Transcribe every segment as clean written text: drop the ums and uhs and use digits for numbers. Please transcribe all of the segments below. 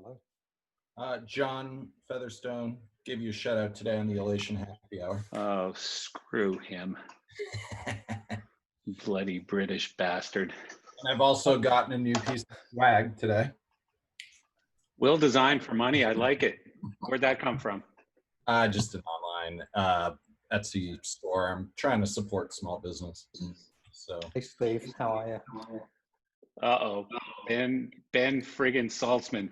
Hello. John Featherstone gave you a shout out today on the Elation Happy Hour. Oh, screw him. Bloody British bastard. And I've also gotten a new piece of swag today. Well designed for money. I like it. Where'd that come from? Just an online Etsy store. I'm trying to support small business. So, Hey Steve, how are you? Uh-oh. Ben friggin' Saltzman.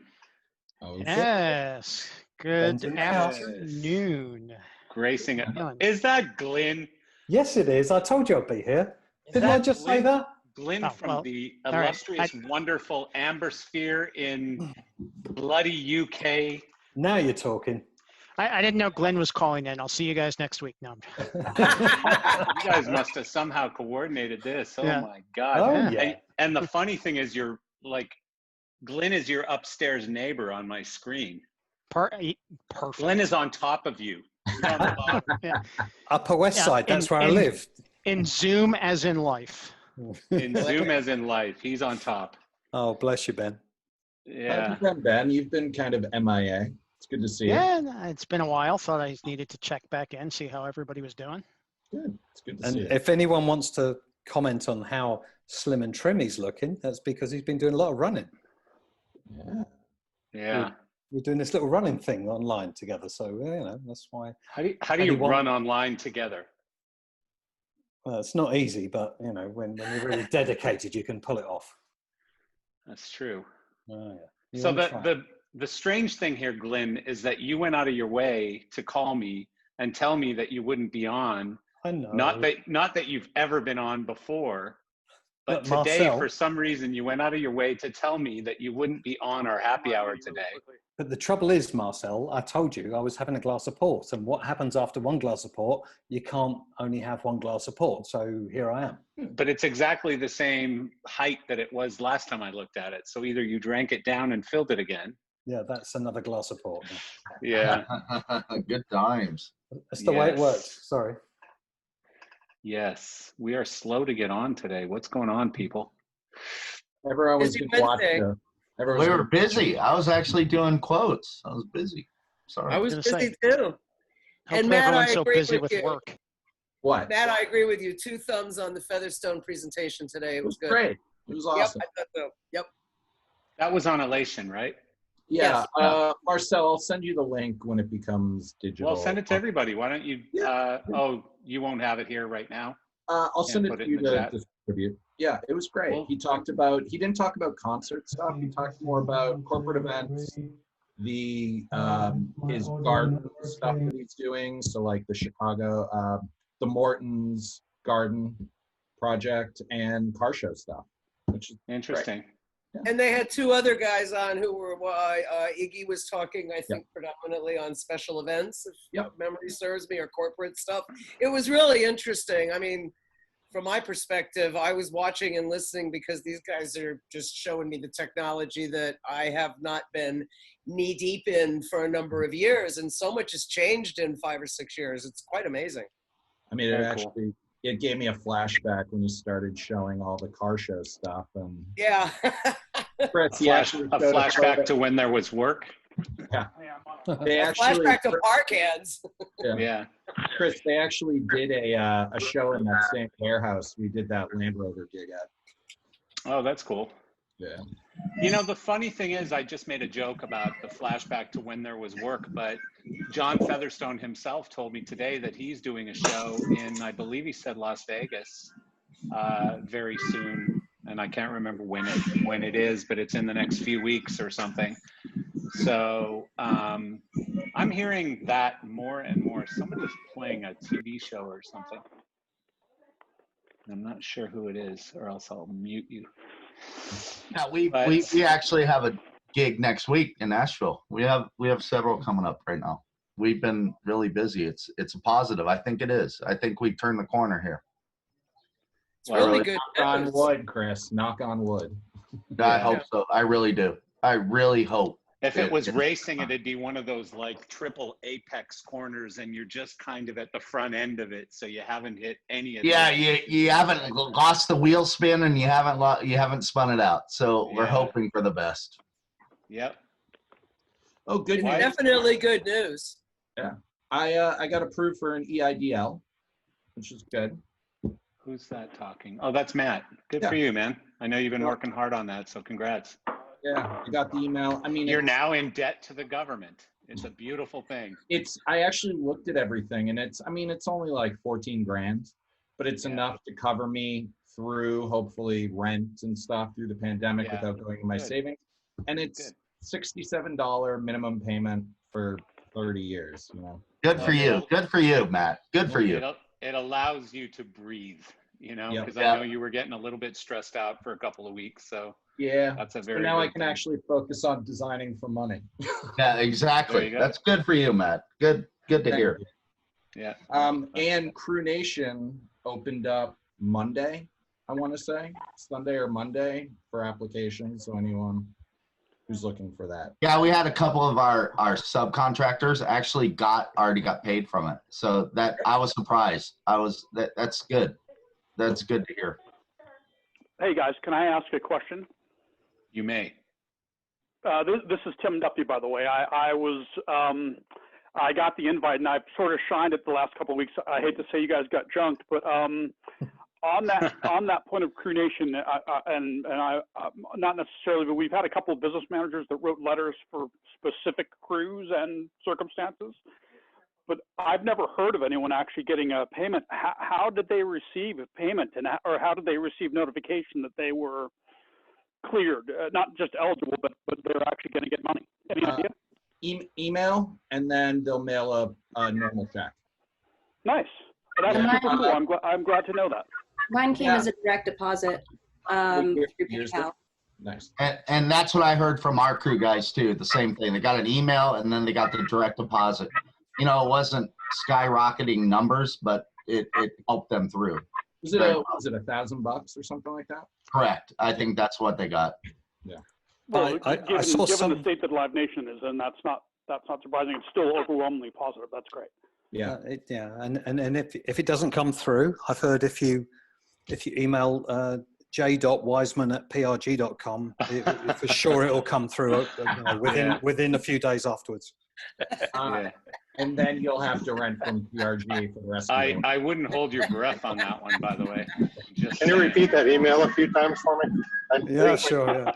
oh, Yes. Ben's Good in the house. afternoon. Gracing it. How you doing? Is that Glyn? Yes, it is. I told you I'd be here. Didn't I that just say Glyn? that? Glyn Oh, from well, the all right. illustrious, wonderful Amber Sphere in bloody UK. Now you're talking. I didn't know Glenn was calling in. I'll see you guys next week. No, You guys must have somehow coordinated this. Oh Yeah. my God. Oh, Yeah. yeah. And the funny thing is you're like, Glyn is your upstairs neighbor on my screen. perfect. Glenn is on top of you. You're on the bottom. Yeah. Upper West Yeah, Side, that's in- where I in- live. In Zoom as in life. In Zoom as in life. He's on top. Oh, bless you, Ben. How Yeah. have you been, Ben? You've been kind of MIA. It's good to see you. Yeah, it's been a while. Thought I needed to check back in, see how everybody was doing. Good. It's good to And see you. if anyone wants to comment on how slim and trim he's looking, that's because he's been doing a lot of running. Yeah. Yeah. We're doing this little running thing online together, so that's why. How do you Anyone- run online together? Well, it's not easy, but when you're really dedicated, you can pull it off. That's true. Oh, yeah. You So wanna try? the strange thing here, Glenn, is that you went out of your way to call me and tell me that you wouldn't be on. I know. Not that you've ever been on before, but Look, today, Marcel- for some reason, you went out of your way to tell me that you wouldn't be on our happy hour today. But the trouble is, Marcel, I told you I was having a glass of port, and what happens after one glass of port? You can't only have one glass of port. So here I am. But it's exactly the same height that it was last time I looked at it. So either you drank it down and filled it again. Yeah, that's another glass of port. Yeah. Good times. That's the way it Yes. works. Sorry. Yes. We are slow to get on today. What's going on, people? Everyone was Busy going to watch Wednesday. everyone was We were gonna- busy. I was actually doing quotes. I was busy. Sorry. I was gonna say. busy too. Hopefully Matt, everyone's I so agree busy with with you. work. What? Matt, I agree with you. 2 thumbs on the Featherstone presentation today. It was good. Great. It was awesome. Yep, I thought so. Yep. That was on Elation, right? Yeah. Yes. Marcel, I'll send you the link when it becomes digital. Well, send it to everybody. Why don't you? Yeah. You won't have it here right now. I'll send it put to it you in the to chat. distribute. Yeah, it was great. Cool. He didn't talk about concert stuff. He talked more about corporate events, the his garden stuff that he's doing. So like the Chicago, the Morton's Garden project and car show stuff, which is Interesting. And they had 2 other guys on who were, Iggy was talking, I think, predominantly on special events, if Yep. memory serves me, or corporate stuff. It was really interesting. I mean, from my perspective, I was watching and listening because these guys are just showing me the technology that I have not been knee deep in for a number of years. And so much has changed in 5 or 6 years. It's quite amazing. I mean, Very cool. it gave me a flashback when you started showing all the car show stuff. And Yeah. Chris, he actually A showed flashback photo- to when there was work. they actually, Flashback to park ads. Yeah. Chris, they actually did a show in that same warehouse we did that Land Rover gig at. Oh, that's cool. Yeah. You know, the funny thing is, I just made a joke about the flashback to when there was work, but John Featherstone himself told me today that he's doing a show in, I believe he said Las Vegas, very soon. And I can't remember when it is, but it's in the next few weeks or something. So I'm hearing that more and more. Somebody's playing a TV show or something. I'm not sure who it is, or else I'll mute you. Yeah, we But- actually have a gig next week in Nashville. We have several coming up right now. We've been really busy. It's a positive. I think it is. I think we turned the corner here. It's really really- good. Knock on news. wood, Chris. Knock on wood. I Yeah. hope so. I really do. I really hope. If it was Yeah. racing, it'd be one of those like triple apex corners, and you're just kind of at the front end of it, so you haven't hit any of Yeah, the- you haven't lost the wheel spin and you haven't spun it out. So we're Yeah. hoping for the best. Yep. Oh, good It's news. definitely good news. I got approved for an EIDL, which is good. Who's that talking? Oh, that's Matt. Good for Yeah. you, man. I know you've been Yeah. working hard on that, so congrats. Yeah, I got the email. I mean, You're it's, now in debt to the government. It's a beautiful thing. I actually looked at everything, and it's only like 14 grand, but it's Yeah. enough to cover me through hopefully rent and stuff through the pandemic Yeah. without going in my Good. savings. And it's Good. $67 minimum payment for 30 years, you know. Good for you. Good for you, Matt. Good for you. It allows you to breathe, you know, Yep. because Yeah. I know you were getting a little bit stressed out for a couple of weeks. So Yeah. that's a So very now I good can thing. actually focus on designing for money. Yeah, There exactly. you go. That's good for you, Matt. Good to Thank hear. you. Yeah. And Crew Nation opened up Monday, I want to say Sunday or Monday for applications. So anyone who's looking for that. Yeah, we had a couple of our subcontractors actually already got paid from it. So that I was surprised. That's good. That's good to hear. Hey guys, can I ask a question? You may. This is Tim Duffy, by the way. I got the invite and I've sort of shined it the last couple of weeks. I hate to say you guys got junked, but on that point of Crew Nation, not necessarily, but we've had a couple of business managers that wrote letters for specific crews and circumstances. But I've never heard of anyone actually getting a payment. How did they receive a payment, or how did they receive notification that they were cleared, not just eligible, but they're actually going to get money? Any idea? Email, and then they'll mail a normal check. Nice. That's Yeah. super cool. I'm glad to know that. Mine came as a direct deposit through Here's PayPal. Nice. And that's what I heard from our crew guys too. The same thing. They got an email and then they got the direct deposit. You know, it wasn't skyrocketing numbers, but it helped them through. Was it $1,000 or something like that? Correct. I think that's what they got. Well, I given saw some. the state that Live Nation is in, that's not surprising. It's still overwhelmingly positive. That's great. Yeah. And if it doesn't come through, I've heard if you email j.wiseman@prg.com, for sure it'll come through within a few days afterwards. Yeah. And then you'll have to rent from PRG for the rest of the year. I wouldn't hold your breath on that one, by the way. Just Can you saying. repeat that email a few times for me? Yeah, sure. Yeah.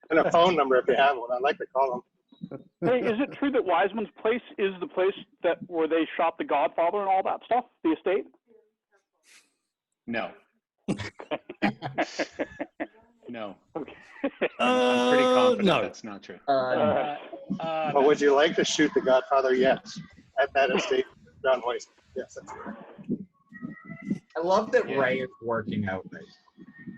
And a phone number if you have one. I'd like to call them. Hey, is it true that Wiseman's place is the place where they shot The Godfather and all that stuff? The estate? No. No. Okay. I'm pretty confident no. that's not true. But would you like to shoot The Godfather? Yes. At that estate, John Weiss. Yes, that's it. I love that Yeah. Ray is working out.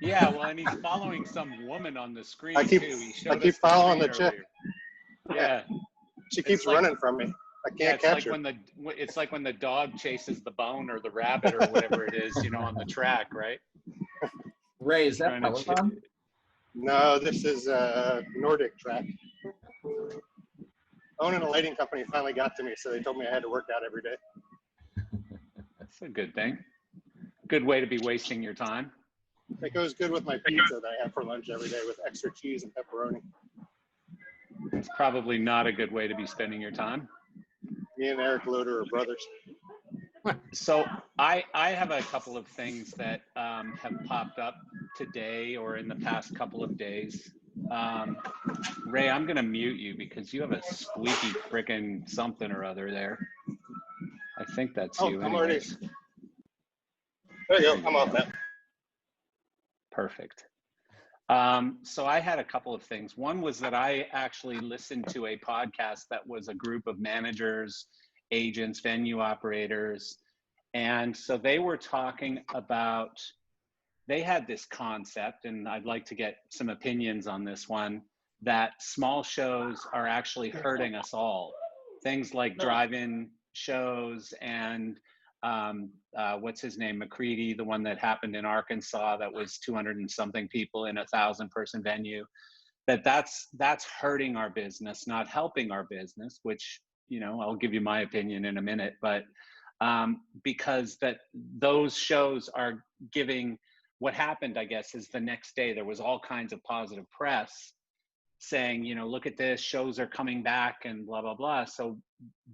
Yeah, well, and he's following some woman on the screen I keep- too. He I showed keep us following the screen chick. earlier. Yeah, She keeps like- running from me. I yeah. can't It's catch like her. it's like when the dog chases the bone or the rabbit or whatever it is, on the track, right? Ray, is that Trying to Peloton? No, this is a Nordic track. Owning a lighting company finally got to me, so they told me I had to work out every day. That's a good thing. Good way to be wasting your time. It goes good with my pizza that I have for lunch every day with extra cheese and pepperoni. It's probably not a good way to be spending your time. Me and Eric Loader are brothers. So I have a couple of things that have popped up today or in the past couple of days. Ray, I'm going to mute you because you have a squeaky frickin' something or other there. I think that's you. I'm already. Anyways. There you go. I'm off that. Perfect. So I had a couple of things. One was that I actually listened to a podcast that was a group of managers, agents, venue operators. And so they were talking about, they had this concept, and I'd like to get some opinions on this one, that small shows are actually hurting us all. Things like drive-in shows and what's his name, McCready, the one that happened in Arkansas that was 200 and something people in a 1,000-person venue, that's hurting our business, not helping our business, which, I'll give you my opinion in a minute, but because those shows are giving, what happened, I guess, is the next day there was all kinds of positive press saying, you know, look at this, shows are coming back and blah, blah, blah. So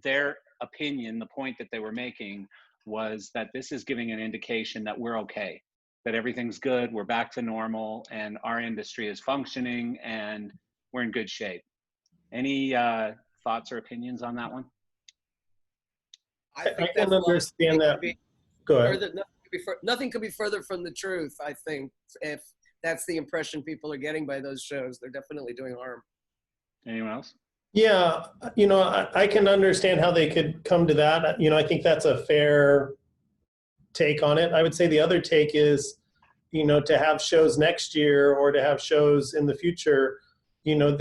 their opinion, the point that they were making was that this is giving an indication that we're okay, that everything's good, we're back to normal, and our industry is functioning and we're in good shape. Any thoughts or opinions on that one? I think can understand that. Go ahead. Nothing could be further from the truth, I think, if that's the impression people are getting by those shows. They're definitely doing harm. Anyone else? Yeah, you know, I can understand how they could come to that. You know, I think that's a fair take on it. I would say the other take is, you know, to have shows next year or to have shows in the future, you know,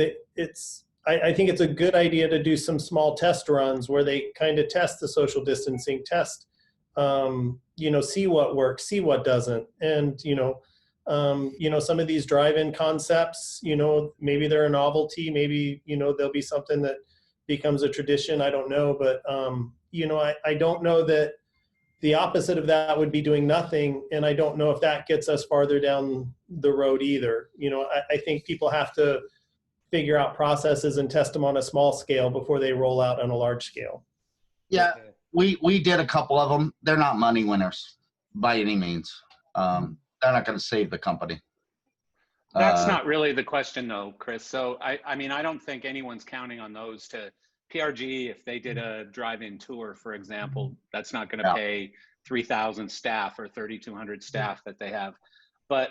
I think it's a good idea to do some small test runs where they kind of test the social distancing, test, you know, see what works, see what doesn't. And, you know, some of these drive-in concepts, you know, maybe they're a novelty, maybe, you know, there'll be something that becomes a tradition. I don't know. But, you know, I don't know that the opposite of that would be doing nothing. And I don't know if that gets us farther down the road either. You know, I think people have to figure out processes and test them on a small scale before they roll out on a large scale. Yeah, we did a couple of them. They're not money winners by any means. They're not going to save the company. That's not really the question though, Chris. So I mean, I don't think anyone's counting on those to PRG. If they did a drive-in tour, for example, that's not going to pay 3,000 staff or 3,200 staff that they have. But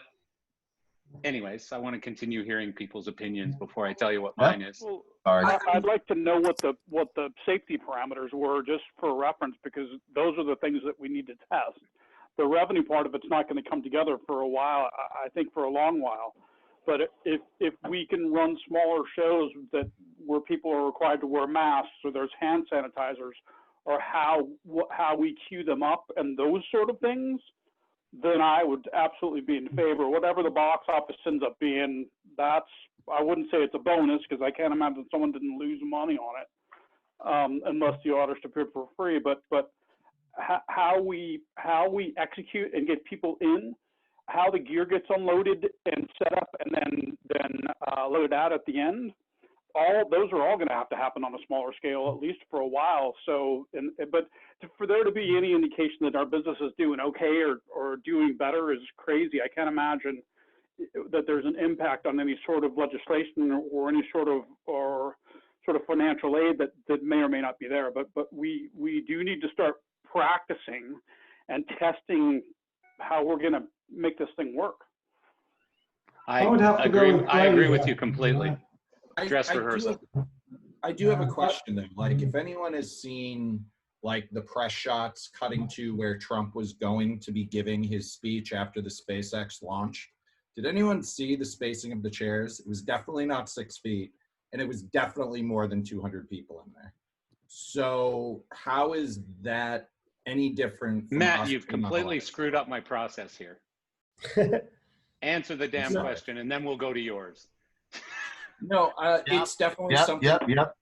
anyways, I want to continue hearing people's opinions before I tell you what mine is. Well, Sorry. I'd like to know what the safety parameters were, just for reference, because those are the things that we need to test. The revenue part of it's not going to come together for a while, I think for a long while. But if we can run smaller shows where people are required to wear masks, or there's hand sanitizers, or how we queue them up and those sort of things, then I would absolutely be in favor. Whatever the box office ends up being, I wouldn't say it's a bonus, because I can't imagine someone didn't lose money on it, unless the artist appeared for free. But how we execute and get people in, how the gear gets unloaded and set up and then loaded out at the end, those are all going to have to happen on a smaller scale, at least for a while. So, but for there to be any indication that our business is doing okay or doing better is crazy. I can't imagine that there's an impact on any sort of legislation or any sort of financial aid that may or may not be there. But we do need to start practicing and testing how we're going to make this thing work. I agree with you completely. Dress rehearsal. I do have a question though. Like, if anyone has seen like the press shots cutting to where Trump was going to be giving his speech after the SpaceX launch, did anyone see the spacing of the chairs? It was definitely not 6 feet, and it was definitely more than 200 people in there. So how is that any different from Matt, you've completely screwed up my process here. Answer the damn question, and then we'll go to yours. No, it's definitely something. Yep.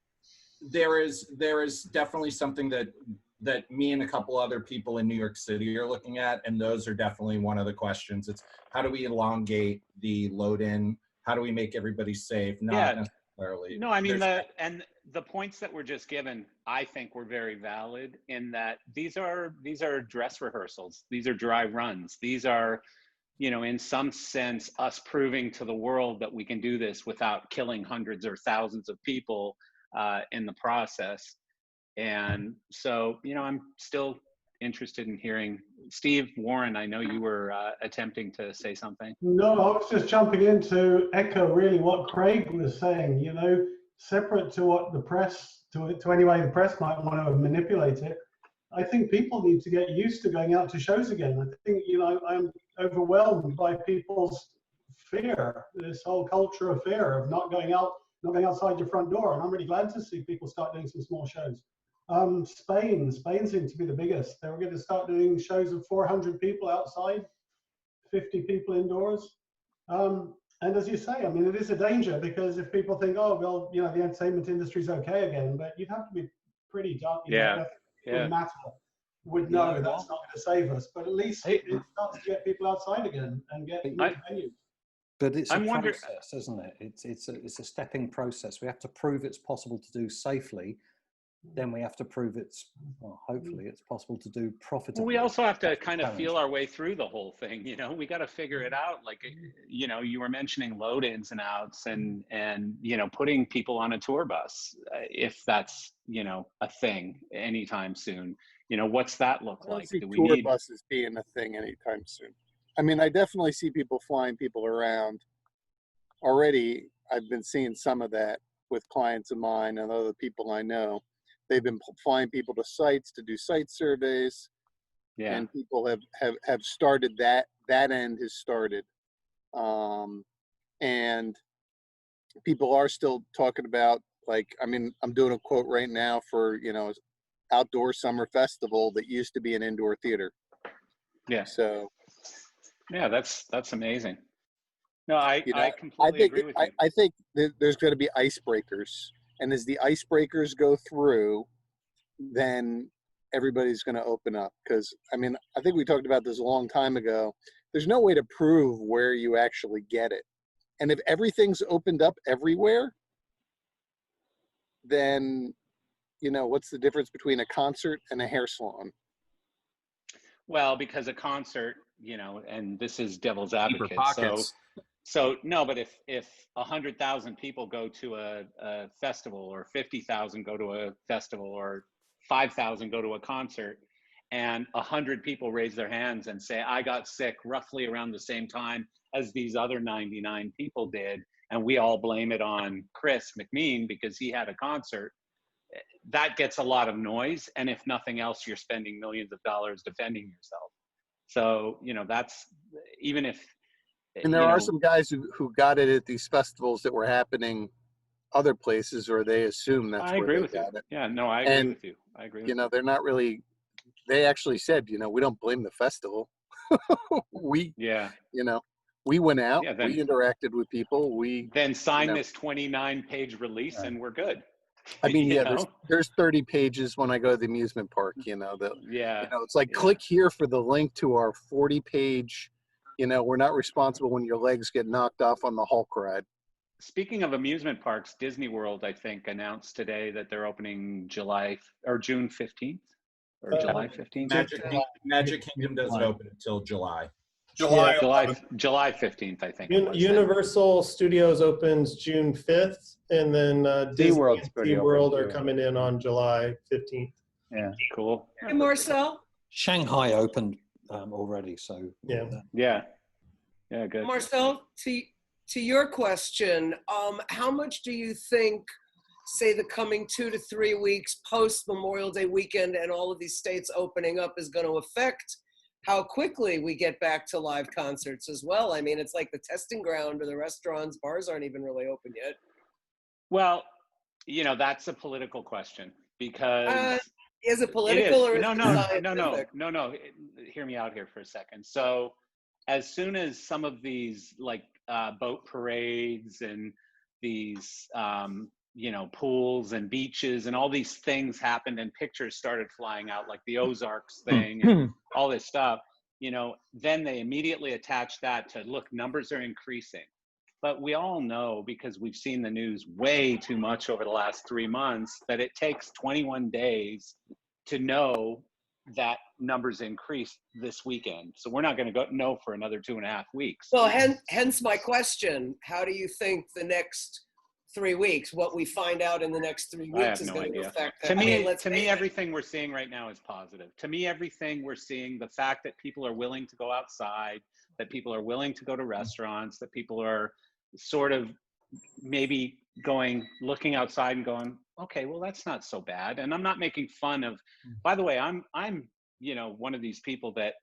There is definitely something that me and a couple other people in New York City are looking at, and those are definitely one of the questions. It's how do we elongate the load in? How do we make everybody safe? Not necessarily. No, I mean the points that were just given, I think, were very valid in that these are dress rehearsals. These are dry runs. These are, you know, in some sense, us proving to the world that we can do this without killing hundreds or thousands of people in the process. And so, you know, I'm still interested in hearing. Steve, Warren, I know you were attempting to say something. No, I was just jumping in to echo really what Craig was saying, you know, separate to what the press, to any way the press might want to manipulate it. I think people need to get used to going out to shows again. I think, you know, I'm overwhelmed by people's fear, this whole culture of fear of not going outside your front door. And I'm really glad to see people start doing some small shows. Spain seemed to be the biggest. They were going to start doing shows of 400 people outside, 50 people indoors. And as you say, I mean, it is a danger, because if people think, oh, well, you know, the entertainment industry is okay again, but you'd have to be pretty dark. Matter would know that's not going to save us, but at least it starts to get people outside again and get venues. But it's I'm a wondering- process, isn't it? It's a stepping process. We have to prove it's possible to do safely. Then we have to prove it's, well, hopefully it's possible to do profitably. Well, we also have to That's the kind of challenge. feel our way through the whole thing. You know, we got to figure it out. Like, you know, you were mentioning load ins and outs and, you know, putting people on a tour bus, if that's, you know, a thing anytime soon. You know, what's that look I don't like? see Do we tour need, buses being a thing anytime soon. I mean, I definitely see people flying people around. Already, I've been seeing some of that with clients of mine and other people I know. They've been flying people to sites to do site surveys, yeah, and people have started that. That end has started, and people are still talking about, like, I mean, I'm doing a quote right now for, you know, outdoor summer festival that used to be an indoor theater. yeah, So yeah, that's amazing. No, I you know, completely agree with you. I think that there's going to be icebreakers, and as the icebreakers go through, then everybody's going to open up. Because I mean, I think we talked about this a long time ago. There's no way to prove where you actually get it, and if everything's opened up everywhere, then, you know, what's the difference between a concert and a hair salon? Well, because a concert, you know, and this is devil's Deeper advocate. pockets. So no, but if 100,000 people go to a festival, or 50,000 go to a festival, or 5,000 go to a concert, and 100 people raise their hands and say, I got sick roughly around the same time as these other 99 people did, and we all blame it on Chris McMean because he had a concert, that gets a lot of noise. And if nothing else, you're spending millions of dollars defending yourself. So, you know, that's, even if, And there you are know, some guys who got it at these festivals that were happening other places, or they assume that's I where agree they with you. got it. Yeah, no, I agree And, with you. I agree with you know, they're not really, they actually said, you know, we don't blame the festival. We, yeah. you know, we went out, Yeah, we interacted with people, we, Then sign know. this 29-page release and we're good. I mean, You yeah, know? there's 30 pages when I go to the amusement park, you know, Yeah. you know, it's like, yeah. click here for the link to our 40-page, you know, we're not responsible when your legs get knocked off on the Hulk ride. Speaking of amusement parks, Disney World, I think, announced today that they're opening June 15th or July 15th. Magic Kingdom doesn't open until July. Yeah. July 15th, I think. Universal Studios opens June 5th, and then Disney SeaWorld's and pretty SeaWorld open, are too. coming in on July 15th. Yeah. Cool. Hey, Marcel. Shanghai opened already, so Yeah. Yeah. Yeah, good. Marcel, to your question, how much do you think, say, the coming 2 to 3 weeks post Memorial Day weekend and all of these states opening up is going to affect how quickly we get back to live concerts as well? I mean, it's like the testing ground, or the restaurants, bars aren't even really open yet. Well, you know, that's a political question, because is it political or is it scientific? No. Hear me out here for a second. So as soon as some of these, like, boat parades and these, you know, pools and beaches and all these things happened and pictures started flying out, like the Ozarks thing and all this stuff, you know, then they immediately attached that to, look, numbers are increasing. But we all know, because we've seen the news way too much over the last 3 months, that it takes 21 days to know that numbers increased this weekend. So we're not going to know for another 2.5 weeks. Well, hence my question. How do you think the next 3 weeks, what we find out in the next 3 I weeks have is no going to idea. affect To that? me, everything we're seeing right now is positive. To me, everything we're seeing, the fact that people are willing to go outside, that people are willing to go to restaurants, that people are sort of maybe looking outside and going, okay, well, that's not so bad. And I'm not making fun of, by the way, I'm, you know, one of these people that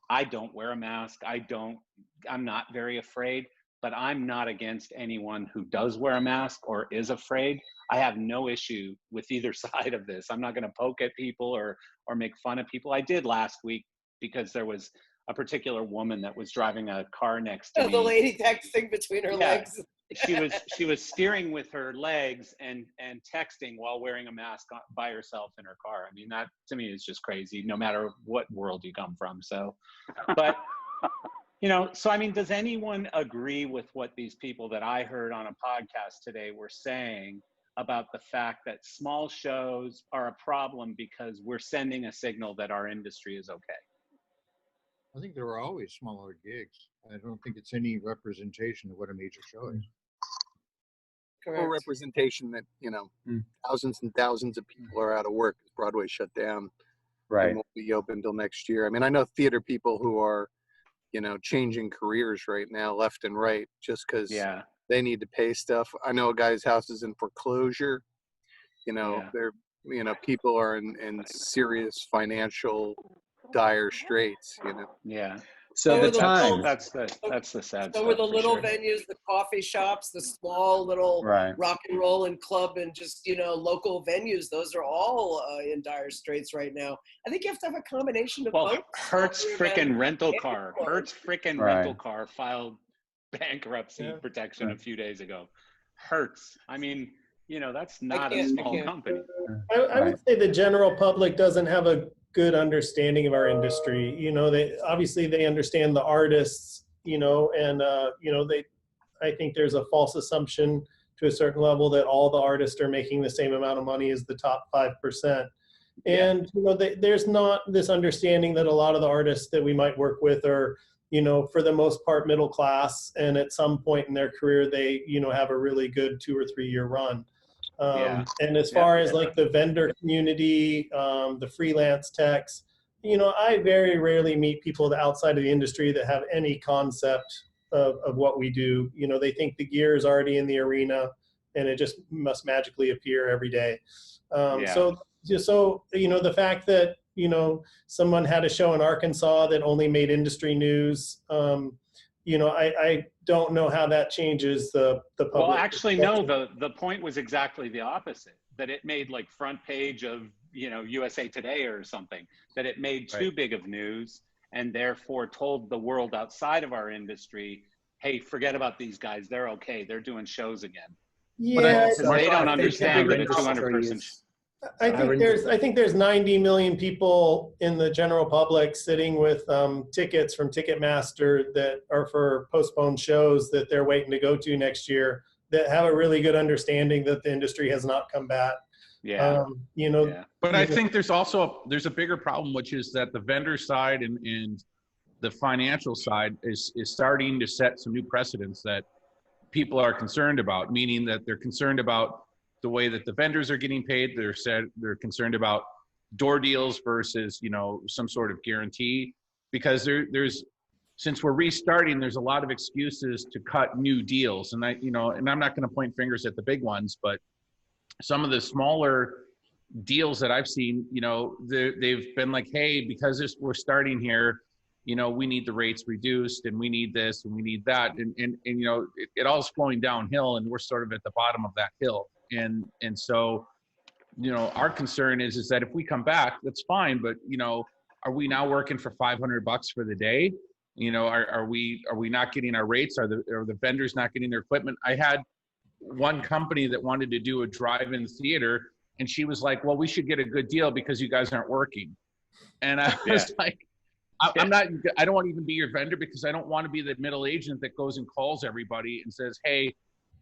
I don't wear a mask. I'm not very afraid, but I'm not against anyone who does wear a mask or is afraid. I have no issue with either side of this. I'm not going to poke at people or make fun of people. I did last week because there was a particular woman that was driving a car next to me. The lady texting between her legs. She was steering with her legs and texting while wearing a mask by herself in her car. I mean, that to me is just crazy, no matter what world you come from. So, but You know, so I mean, does anyone agree with what these people that I heard on a podcast today were saying about the fact that small shows are a problem because we're sending a signal that our industry is okay? I think there are always smaller gigs. I don't think it's any representation of what a major show is. Or representation that, you know, thousands and thousands of people are out of work as Broadway shut down. Right. And won't be open until next year. I mean, I know theater people who are, you know, changing careers right now, left and right, just because they need to pay stuff. I know a guy's house is in foreclosure. You know, they're, you know, people are in serious financial dire straits, you know. Yeah. So the time. That's the sad. So were the stuff for little sure. venues, the coffee shops, the small little rock and roll and club and just, you know, local venues, those are all in dire straits right now. I think you have to have a combination of both. Hertz frickin' rental car. Hertz frickin' rental car filed bankruptcy protection a few days ago. Hertz. I mean, you know, that's not a small company. I would say the general public doesn't have a good understanding of our industry. You know, they obviously they understand the artists, you know, and you know, I think there's a false assumption to a certain level that all the artists are making the same amount of money as the top 5%. And you know, there's not this understanding that a lot of the artists that we might work with are, you know, for the most part middle class, and at some point in their career they, you know, have a really good 2 or 3 year run. And as far as like the vendor community, the freelance techs, you know, I very rarely meet people outside of the industry that have any concept of what we do. You know, they think the gear is already in the arena and it just must magically appear every day. So, you know, the fact that, you know, someone had a show in Arkansas that only made industry news, you know, I don't know how that changes the public. Well, actually, no, the point was exactly the opposite, that it made like front page of, you know, USA Today or something, that it made too big of news and therefore told the world outside of our industry, hey, forget about these guys. They're okay. They're doing shows again. Yeah. They don't understand that a 200-person I think there's 90 million people in the general public sitting with tickets from Ticketmaster that are for postponed shows that they're waiting to go to next year, that have a really good understanding that the industry has not come back. You know, but I think there's a bigger problem, which is that the vendor side and the financial side is starting to set some new precedents that people are concerned about, meaning that they're concerned about the way that the vendors are getting paid. They're concerned about door deals versus, you know, some sort of guarantee, because there's since we're restarting, there's a lot of excuses to cut new deals. And I'm not going to point fingers at the big ones, but some of the smaller deals that I've seen, you know, they've been like, hey, because we're starting here, you know, we need the rates reduced and we need this and we need that. And you know, it all is flowing downhill and we're sort of at the bottom of that hill. And so, you know, our concern is that if we come back, that's fine. But, you know, are we now working for $500 for the day? You know, are we not getting our rates? Are the vendors not getting their equipment? I had one company that wanted to do a drive-in theater, and she was like, well, we should get a good deal because you guys aren't working. And I was like, I don't want to even be your vendor, because I don't want to be the middle agent that goes and calls everybody and says, hey,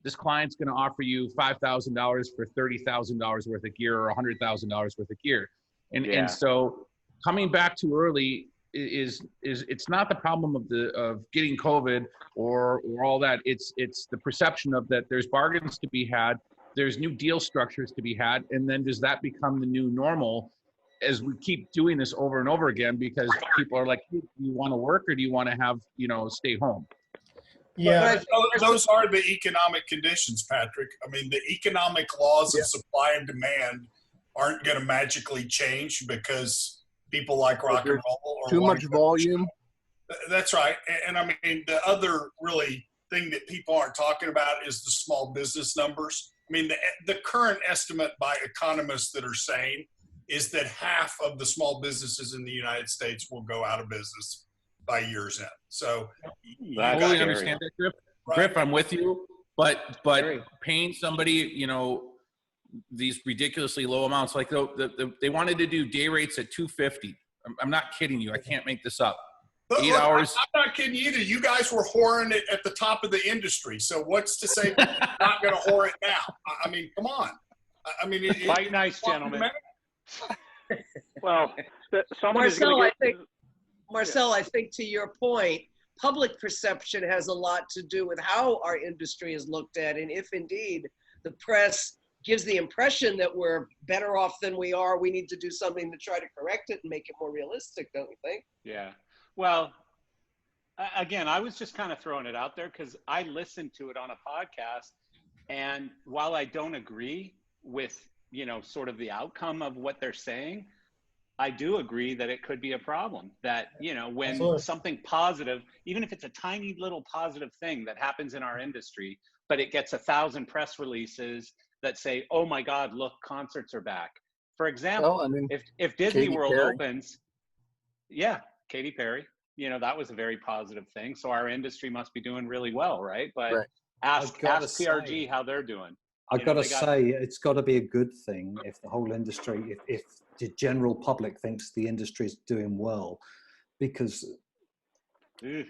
this client's going to offer you $5,000 for $30,000 worth of gear or $100,000 worth of gear. And so coming back too early is it's not the problem of getting COVID or all that. It's the perception of that there's bargains to be had, there's new deal structures to be had, and then does that become the new normal as we keep doing this over and over again? Because people are like, hey, do you want to work or do you want to have, you know, stay home? Yeah, those are the economic conditions, Patrick. I mean, the economic laws of supply and demand aren't going to magically change because people like rock and roll. Or too much volume. That's right. And I mean, the other really thing that people aren't talking about is the small business numbers. I mean, the current estimate by economists that are saying is that half of the small businesses in the United States will go out of business by year's end. So I totally understand that, Griff. Right. Griff, I'm with you. But paying somebody, you know, these ridiculously low amounts, like they wanted to do day rates at $250. I'm not kidding you. I can't make this up. But 8 look, hours. I'm not kidding you either. You guys were whoring it at the top of the industry. So what's to say we're not going to whore it now? I mean, come on. I mean, Fight nice, gentlemen. Well, someone is going Marcel, to get. Marcel, I think to your point, public perception has a lot to do with how our industry is looked at. And if indeed the press gives the impression that we're better off than we are, we need to do something to try to correct it and make it more realistic, don't you think? Yeah. Well, again, I was just kind of throwing it out there because I listened to it on a podcast. And while I don't agree with, you know, sort of the outcome of what they're saying, I do agree that it could be a problem, that, you know, when Absolutely. something positive, even if it's a tiny little positive thing that happens in our industry, but it gets 1,000 press releases that say, oh my God, look, concerts are back. For example, Well, I mean, if Disney Katy World Perry. opens, yeah, Katy Perry, you know, that was a very positive thing. So our industry must be doing really well, right? But Right. ask I've gotta PRG say- how they're doing. I've You got know, to they got- say, it's got to be a good thing if the whole industry, if the general public thinks the industry is doing well, because Ugh.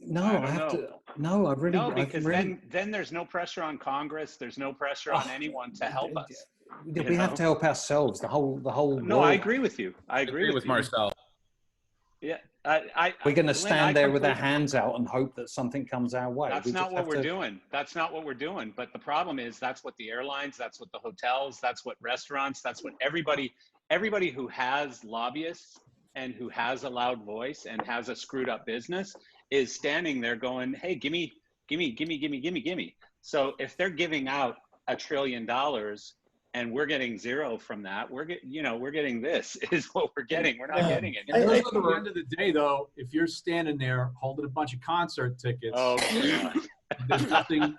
no, I I don't have know. to. No, I really. No, I've because really, then there's no pressure on Congress. There's no pressure on Oh, anyone to help us. we you have know? to help ourselves. The whole. No, I world. agree with you. I agree with you. Marcel. Yeah, We're going to Glenn, stand I there with our completely- hands out and hope that something comes our way. That's We not just what have we're to- doing. That's not what we're doing. But the problem is that's what the airlines, that's what the hotels, that's what restaurants, that's what everybody who has lobbyists and who has a loud voice and has a screwed up business is standing there going, hey, gimme. So if they're giving out $1 trillion and we're getting zero from that, we're getting this is what we're getting. We're not getting it. And those at the end of the day, though, if you're standing there holding a bunch of concert tickets, Oh, God. there's nothing.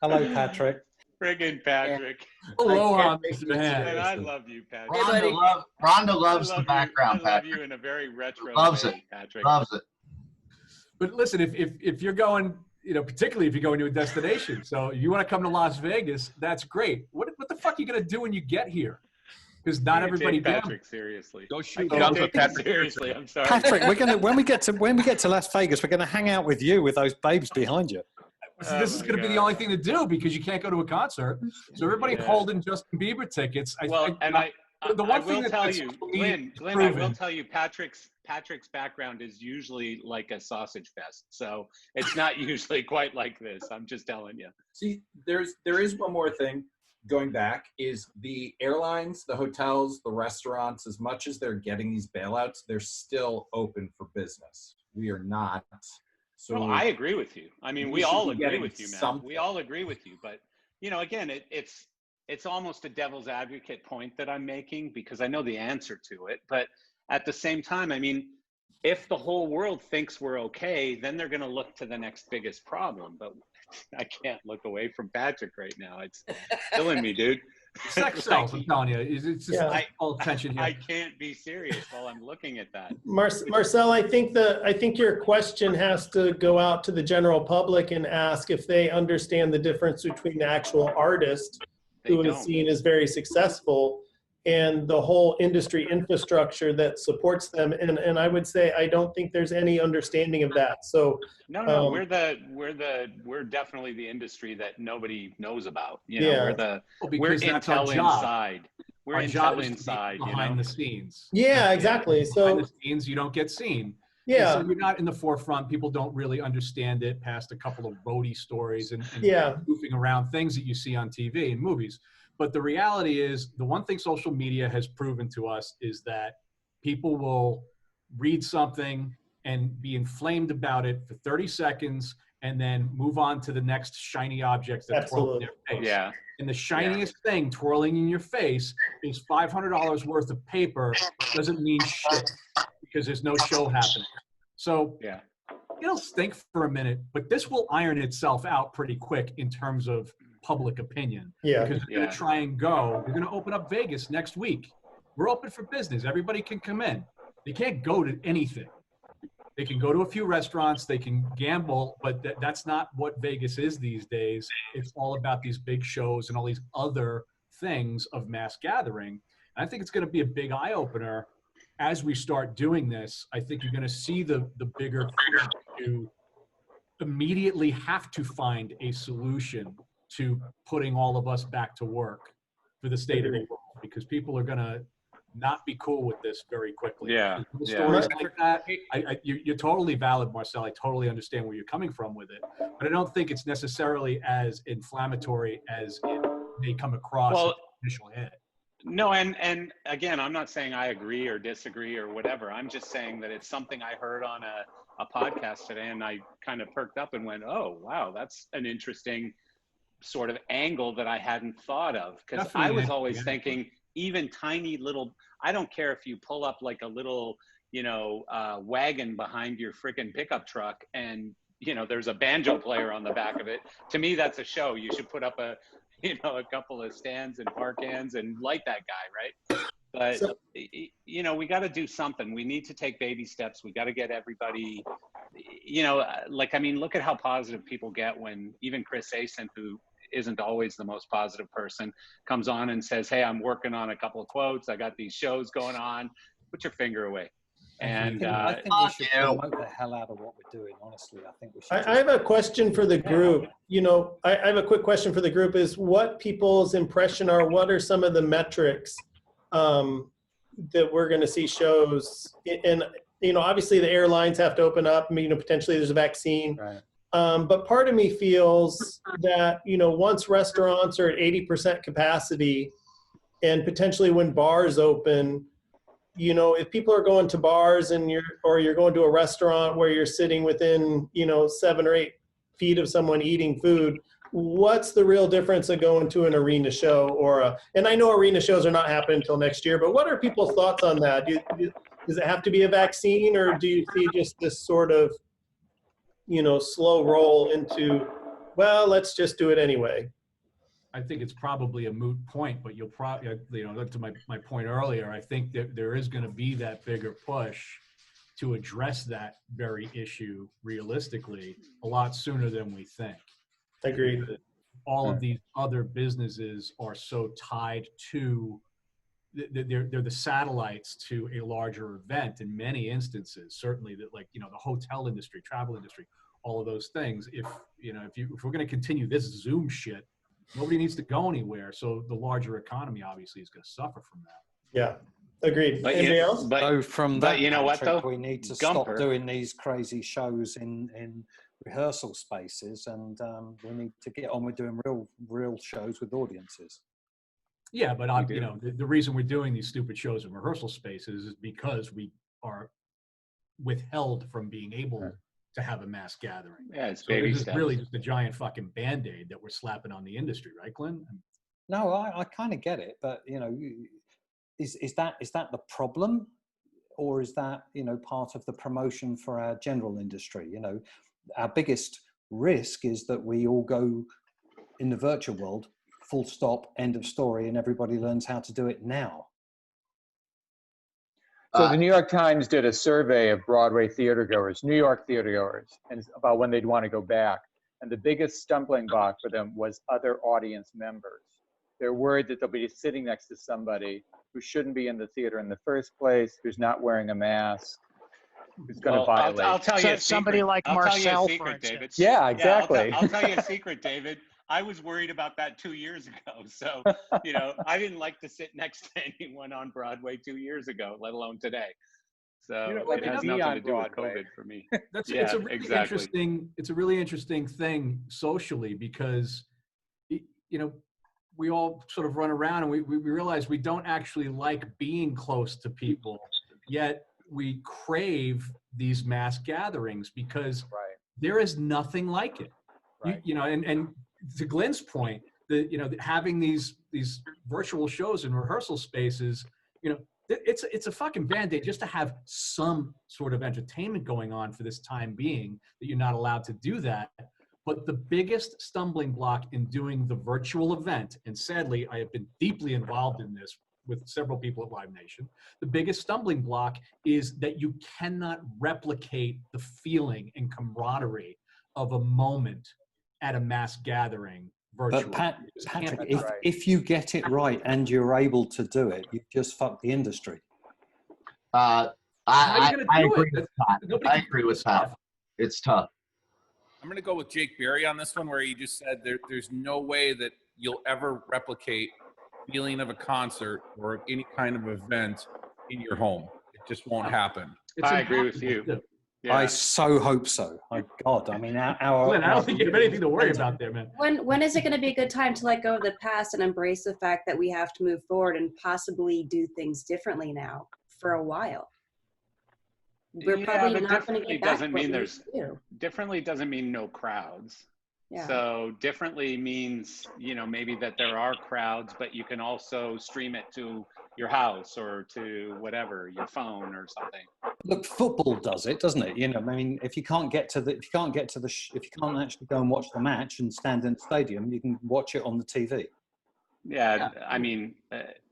Hello, Patrick. Friggin' Patrick. Aloha, I can't Mr. Mahan. And I love you, Patrick. Rhonda loves I the love background, you. I love Patrick. you in a very retro Loves way, it. Patrick. Loves it. But listen, if you're going, you know, particularly if you're going to a destination, so you want to come to Las Vegas, that's great. What the fuck are you gonna do when you get here? Because not Can't everybody take gambles. Patrick seriously. Go shoot I guns can't with take him Patrick. seriously. I'm sorry. Patrick, we're gonna when we get to Las Vegas, we're gonna hang out with you with those babes behind you. So this is going to be the only thing to do because you can't go to a concert. So everybody Yeah. holding Justin Bieber tickets. The one thing will tell that's you, really Glenn, I will proven- tell you, Patrick's background is usually like a sausage fest. So it's not usually quite like this. I'm just telling you. See, there is one more thing going back is the airlines, the hotels, the restaurants, as much as they're getting these bailouts, they're still open for business. We are not. So No, I agree with you. I mean, we should all be agree getting with you, man. something. We all agree with you. But, you know, again, it's almost a devil's advocate point that I'm making because I know the answer to it. But at the same time, I mean, if the whole world thinks we're okay, then they're going to look to the next biggest problem. But I can't look away from Patrick right now. It's killing me, dude. Sex sells, I'm telling you. It's just Yeah. all attention here. I can't be serious while I'm looking at that. Marcel, I think your question has to go out to the general public and ask if they understand the difference between the actual artist who is don't. seen as very successful and the whole industry infrastructure that supports them. And I would say I don't think there's any understanding of that. So No, we're definitely the industry that nobody knows about. You know, Yeah. Well, we're because that's our intel job. inside. We're Our job intel is to be inside. You behind know? the scenes. Yeah, exactly. So behind the scenes, you don't get seen. Yeah. And so you're not in the forefront. People don't really understand it past a couple of roadie stories and Yeah. goofing around things that you see on TV and movies. But the reality is, the one thing social media has proven to us is that people will read something and be inflamed about it for 30 seconds and then move on to the next shiny object that twirls in their face. Yeah. And the shiniest thing twirling in your face is $500 worth of paper. Doesn't mean shit because there's no show happening. So yeah, it'll stink for a minute, but this will iron itself out pretty quick in terms of public opinion. Yeah. Because they're going to try and go. We're going to open up Vegas next week. We're open for business. Everybody can come in. They can't go to anything. They can go to a few restaurants. They can gamble, but that's not what Vegas is these days. It's all about these big shows and all these other things of mass gathering. And I think it's going to be a big eye opener as we start doing this, I think you're going to see the bigger push to immediately have to find a solution to putting all of us back to work for the state of the world, because people are going to not be cool with this very quickly. Yeah. Stories like that, you're totally valid, Marcel. I totally understand where you're coming from with it, but I don't think it's necessarily as inflammatory as it may come across at the initial hit. No, and again, I'm not saying I agree or disagree or whatever. I'm just saying that it's something I heard on a podcast today, and I kind of perked up and went, oh, wow, that's an interesting sort of angle that I hadn't thought of. Because I was always thinking, even tiny little, I don't care if you pull up like a little, wagon behind your freaking pickup truck and, there's a banjo player on the back of it. To me, that's a show. You should put up a couple of stands and par cans and light that guy, right? But, we got to do something. We need to take baby steps. We got to get everybody, look at how positive people get when even Chris Asen, who isn't always the most positive person, comes on and says, hey, I'm working on a couple of quotes. I got these shows going on. Put your finger away. And I think we should promote the hell out of what we're doing, honestly. I think we should. I have a question for the group. I have a quick question for the group is what people's impression are, what are some of the metrics that we're going to see shows? And, obviously the airlines have to open up, potentially there's a vaccine. Right. But part of me feels that, once restaurants are at 80% capacity and potentially when bars open, if people are going to bars and you're going to a restaurant where you're sitting within, 7 or 8 feet of someone eating food, what's the real difference of going to an arena show and I know arena shows are not happening until next year, but what are people's thoughts on that? Does it have to be a vaccine, or do you see just this sort of, slow roll into, well, let's just do it anyway? I think it's probably a moot point, but you'll probably, to my point earlier, I think that there is going to be that bigger push to address that very issue realistically a lot sooner than we think. Agreed. All of these other businesses are so tied to, they're the satellites to a larger event in many instances, certainly that the hotel industry, travel industry, all of those things. If we're going to continue this Zoom shit, nobody needs to go anywhere. So the larger economy obviously is going to suffer from that. Yeah, agreed. But Anybody else? So from that, you know what, though? We need to Gumper. stop doing these crazy shows in rehearsal spaces, and we need to get on with doing real shows with audiences. Yeah, but the reason we're doing these stupid shows in rehearsal spaces is because we are withheld from being able to have a mass gathering. Yeah, it's baby steps. Really just a giant fucking Band-Aid that we're slapping on the industry, right, Glenn? No, I kind of get it, but is that the problem, or is that part of the promotion for our general industry? Our biggest risk is that we all go in the virtual world, full stop, end of story, and everybody learns how to do it now. So the New York Times did a survey of Broadway theater goers, New York theater goers, and about when they'd want to go back. And the biggest stumbling block for them was other audience members. They're worried that they'll be sitting next to somebody who shouldn't be in the theater in the first place, who's not wearing a mask, who's going to violate. I'll tell you a somebody secret. like I'll tell you a Marcel, secret, for instance. David. Yeah, exactly. Yeah, I'll tell you a secret, David. I was worried about that 2 years ago. So, I didn't like to sit next to anyone on Broadway 2 years ago, let alone today. So it has nothing to do with COVID for me. It's a really interesting. It's a really interesting thing socially because, we all sort of run around and we realize we don't actually like being close to people, yet we crave these mass gatherings because there is nothing like it. Right. And to Glenn's point, having these virtual shows in rehearsal spaces, it's a fucking Band-Aid just to have some sort of entertainment going on for this time being, that you're not allowed to do that. But the biggest stumbling block in doing the virtual event, and sadly, I have been deeply involved in this with several people at Live Nation, the biggest stumbling block is that you cannot replicate the feeling and camaraderie of a moment at a mass gathering virtually. But Patrick, if you get it right and you're able to do it, you just fuck the industry. How are you gonna I do agree it? with Pat. Nobody I can agree do with this Pat. stuff. It's tough. I'm going to go with Jake Berry on this one, where he just said there's no way that you'll ever replicate feeling of a concert or any kind of event in your home. It just won't happen. I agree with you. Yeah. I so hope so. My God, I mean, Glenn, I don't think you have anything to worry about there, man. When is it going to be a good time to let go of the past and embrace the fact that we have to move forward and possibly do things differently now for a while? We're probably but not going to differently get back doesn't what mean we there's used to do. differently doesn't mean no crowds. Yeah. So differently means, you know, maybe that there are crowds, but you can also stream it to your house or to whatever, your phone or something. Look, football does it, doesn't it? You know, I mean, if you can't actually go and watch the match and stand in the stadium, you can watch it on the TV. Yeah, I mean,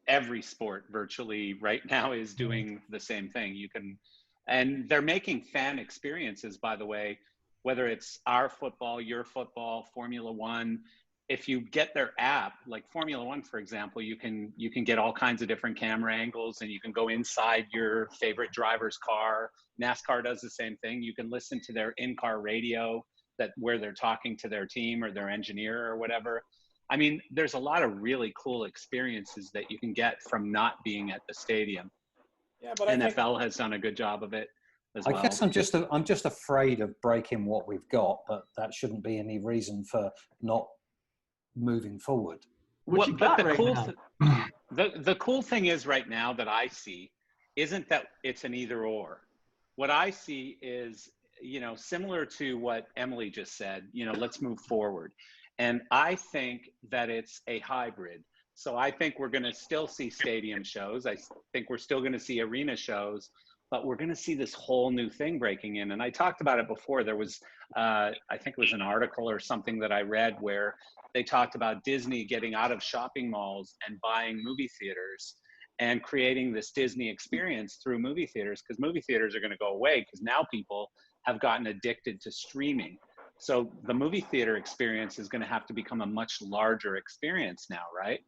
every sport virtually right now is doing the same thing. You can, and they're making fan experiences, by the way, whether it's our football, your football, Formula One. If you get their app, like Formula One, for example, you can get all kinds of different camera angles, and you can go inside your favorite driver's car. NASCAR does the same thing. You can listen to their in-car radio where they're talking to their team or their engineer or whatever. I mean, there's a lot of really cool experiences that you can get from not being at the stadium. Yeah, but NFL has done a good job of it as well. I guess I'm just afraid of breaking what we've got, but that shouldn't be any reason for not moving forward. The cool thing is right now that I see isn't that it's an either or. What I see is, you know, similar to what Emily just said, you know, let's move forward. And I think that it's a hybrid. So I think we're going to still see stadium shows. I think we're still going to see arena shows, but we're going to see this whole new thing breaking in. And I talked about it before. There was, I think it was an article or something that I read where they talked about Disney getting out of shopping malls and buying movie theaters and creating this Disney experience through movie theaters, because movie theaters are going to go away because now people have gotten addicted to streaming. So the movie theater experience is going to have to become a much larger experience now, right?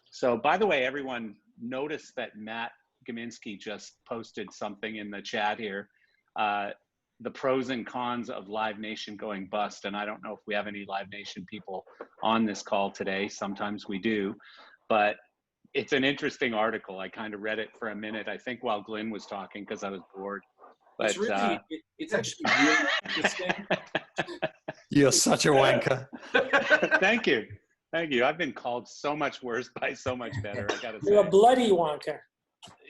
So by the way, everyone, notice that Matt Gaminsky just posted something in the chat here, the pros and cons of Live Nation going bust. And I don't know if we have any Live Nation people on this call today. Sometimes we do, but it's an interesting article. I kind of read it for a minute, I think while Glenn was talking, because I was bored. But it's really, it's actually really interesting. You're such a wanker. Thank you. Thank you. I've been called so much worse by so much better, I gotta say. You're a bloody wanker.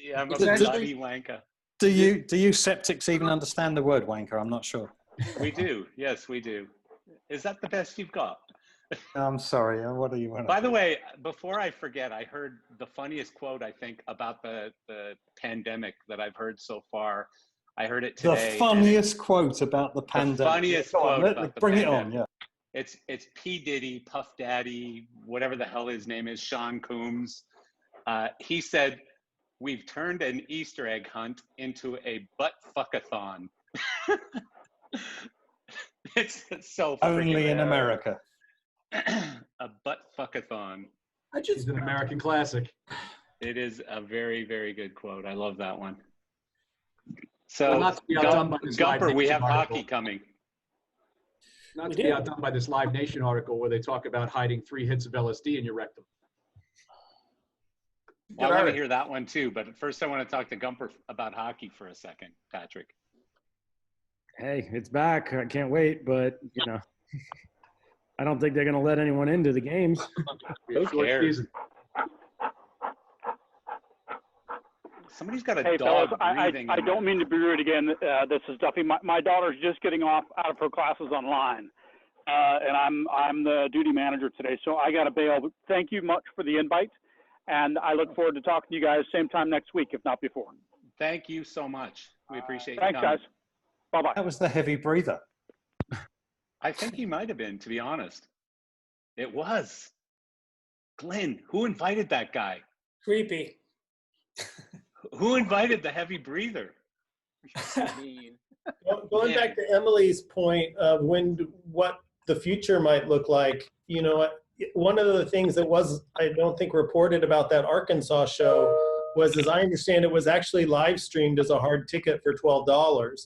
Yeah, I'm a bloody wanker. Do you septics even understand the word wanker? I'm not sure. We do. Yes, we do. Is that the best you've got? I'm sorry. What do you want? By the way, before I forget, I heard the funniest quote, I think, about the pandemic that I've heard so far. I heard it today. The funniest quote about the pandemic. The funniest quote. Bring it on, yeah. It's P. Diddy, Puff Daddy, whatever the hell his name is, Sean Combs. He said, "We've turned an Easter egg hunt into a butt fuckathon." It's so only in America. A butt fuckathon. It's an American classic. It is a very, very good quote. I love that one. So, Well, not to be outdone by this Live Gumper, we Nation have article. hockey coming. Not to be outdone by this Live Nation article where they talk about hiding 3 hits of LSD in your rectum. Well, I want to hear that one too, but first I want to talk to Gumper about hockey for a second, Patrick. Hey, it's back. I can't wait, but you know, I don't think they're going to let anyone into the games. Who cares? Somebody's got a Hey, dog fellas, breathing. I don't mean to be rude again. This is Duffy. My daughter's just getting out of her classes online, and I'm the duty manager today, so I got to bail. But thank you much for the invite, and I look forward to talking to you guys same time next week, if not before. Thank you so much. We appreciate you Thanks, coming. guys. Bye-bye. That was the heavy breather. I think he might have been, to be honest. It was. Glenn, who invited that guy? Creepy. Who invited the heavy breather? Going back to Emily's point of what the future might look like, you know, one of the things that was, I don't think, reported about that Arkansas show was, as I understand it, was actually live streamed as a hard ticket for $12.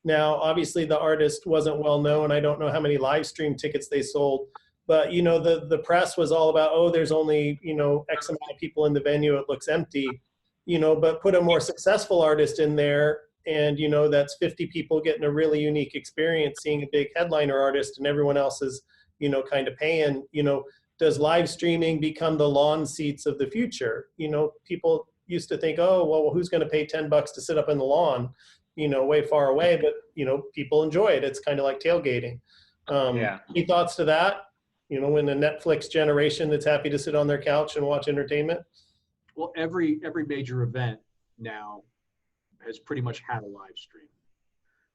Now, obviously, the artist wasn't well known. I don't know how many live stream tickets they sold. But, you know, the press was all about, oh, there's only, you know, X amount of people in the venue. It looks empty. You know, but put a more successful artist in there, and, you know, that's 50 people getting a really unique experience seeing a big headliner artist, and everyone else is, you know, kind of paying. You know, does live streaming become the lawn seats of the future? You know, people used to think, oh, well, who's going to pay $10 to sit up in the lawn, you know, way far away? But, you know, people enjoy it. It's kind of like tailgating. Any thoughts to that? You know, in the Netflix generation that's happy to sit on their couch and watch entertainment? Well, every major event now has pretty much had a live stream.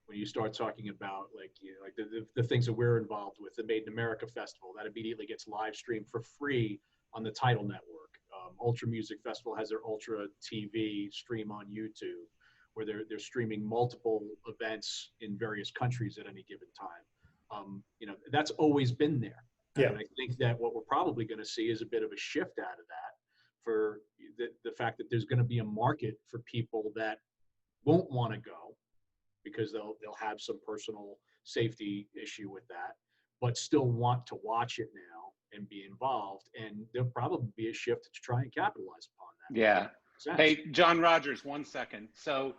When you start talking about, like, you know, like the things that we're involved with, the Made in America Festival, that immediately gets live streamed for free on the Tidal Network. Ultra Music Festival has their Ultra TV stream on YouTube, where they're streaming multiple events in various countries at any given time. You know, that's always been there. Yeah. And I think that what we're probably going to see is a bit of a shift out of that, for the fact that there's going to be a market for people that won't want to go because they'll have some personal safety issue with that, but still want to watch it now and be involved. And there'll probably be a shift to try and capitalize upon that. Yeah. Hey, John Rogers, 1 second. So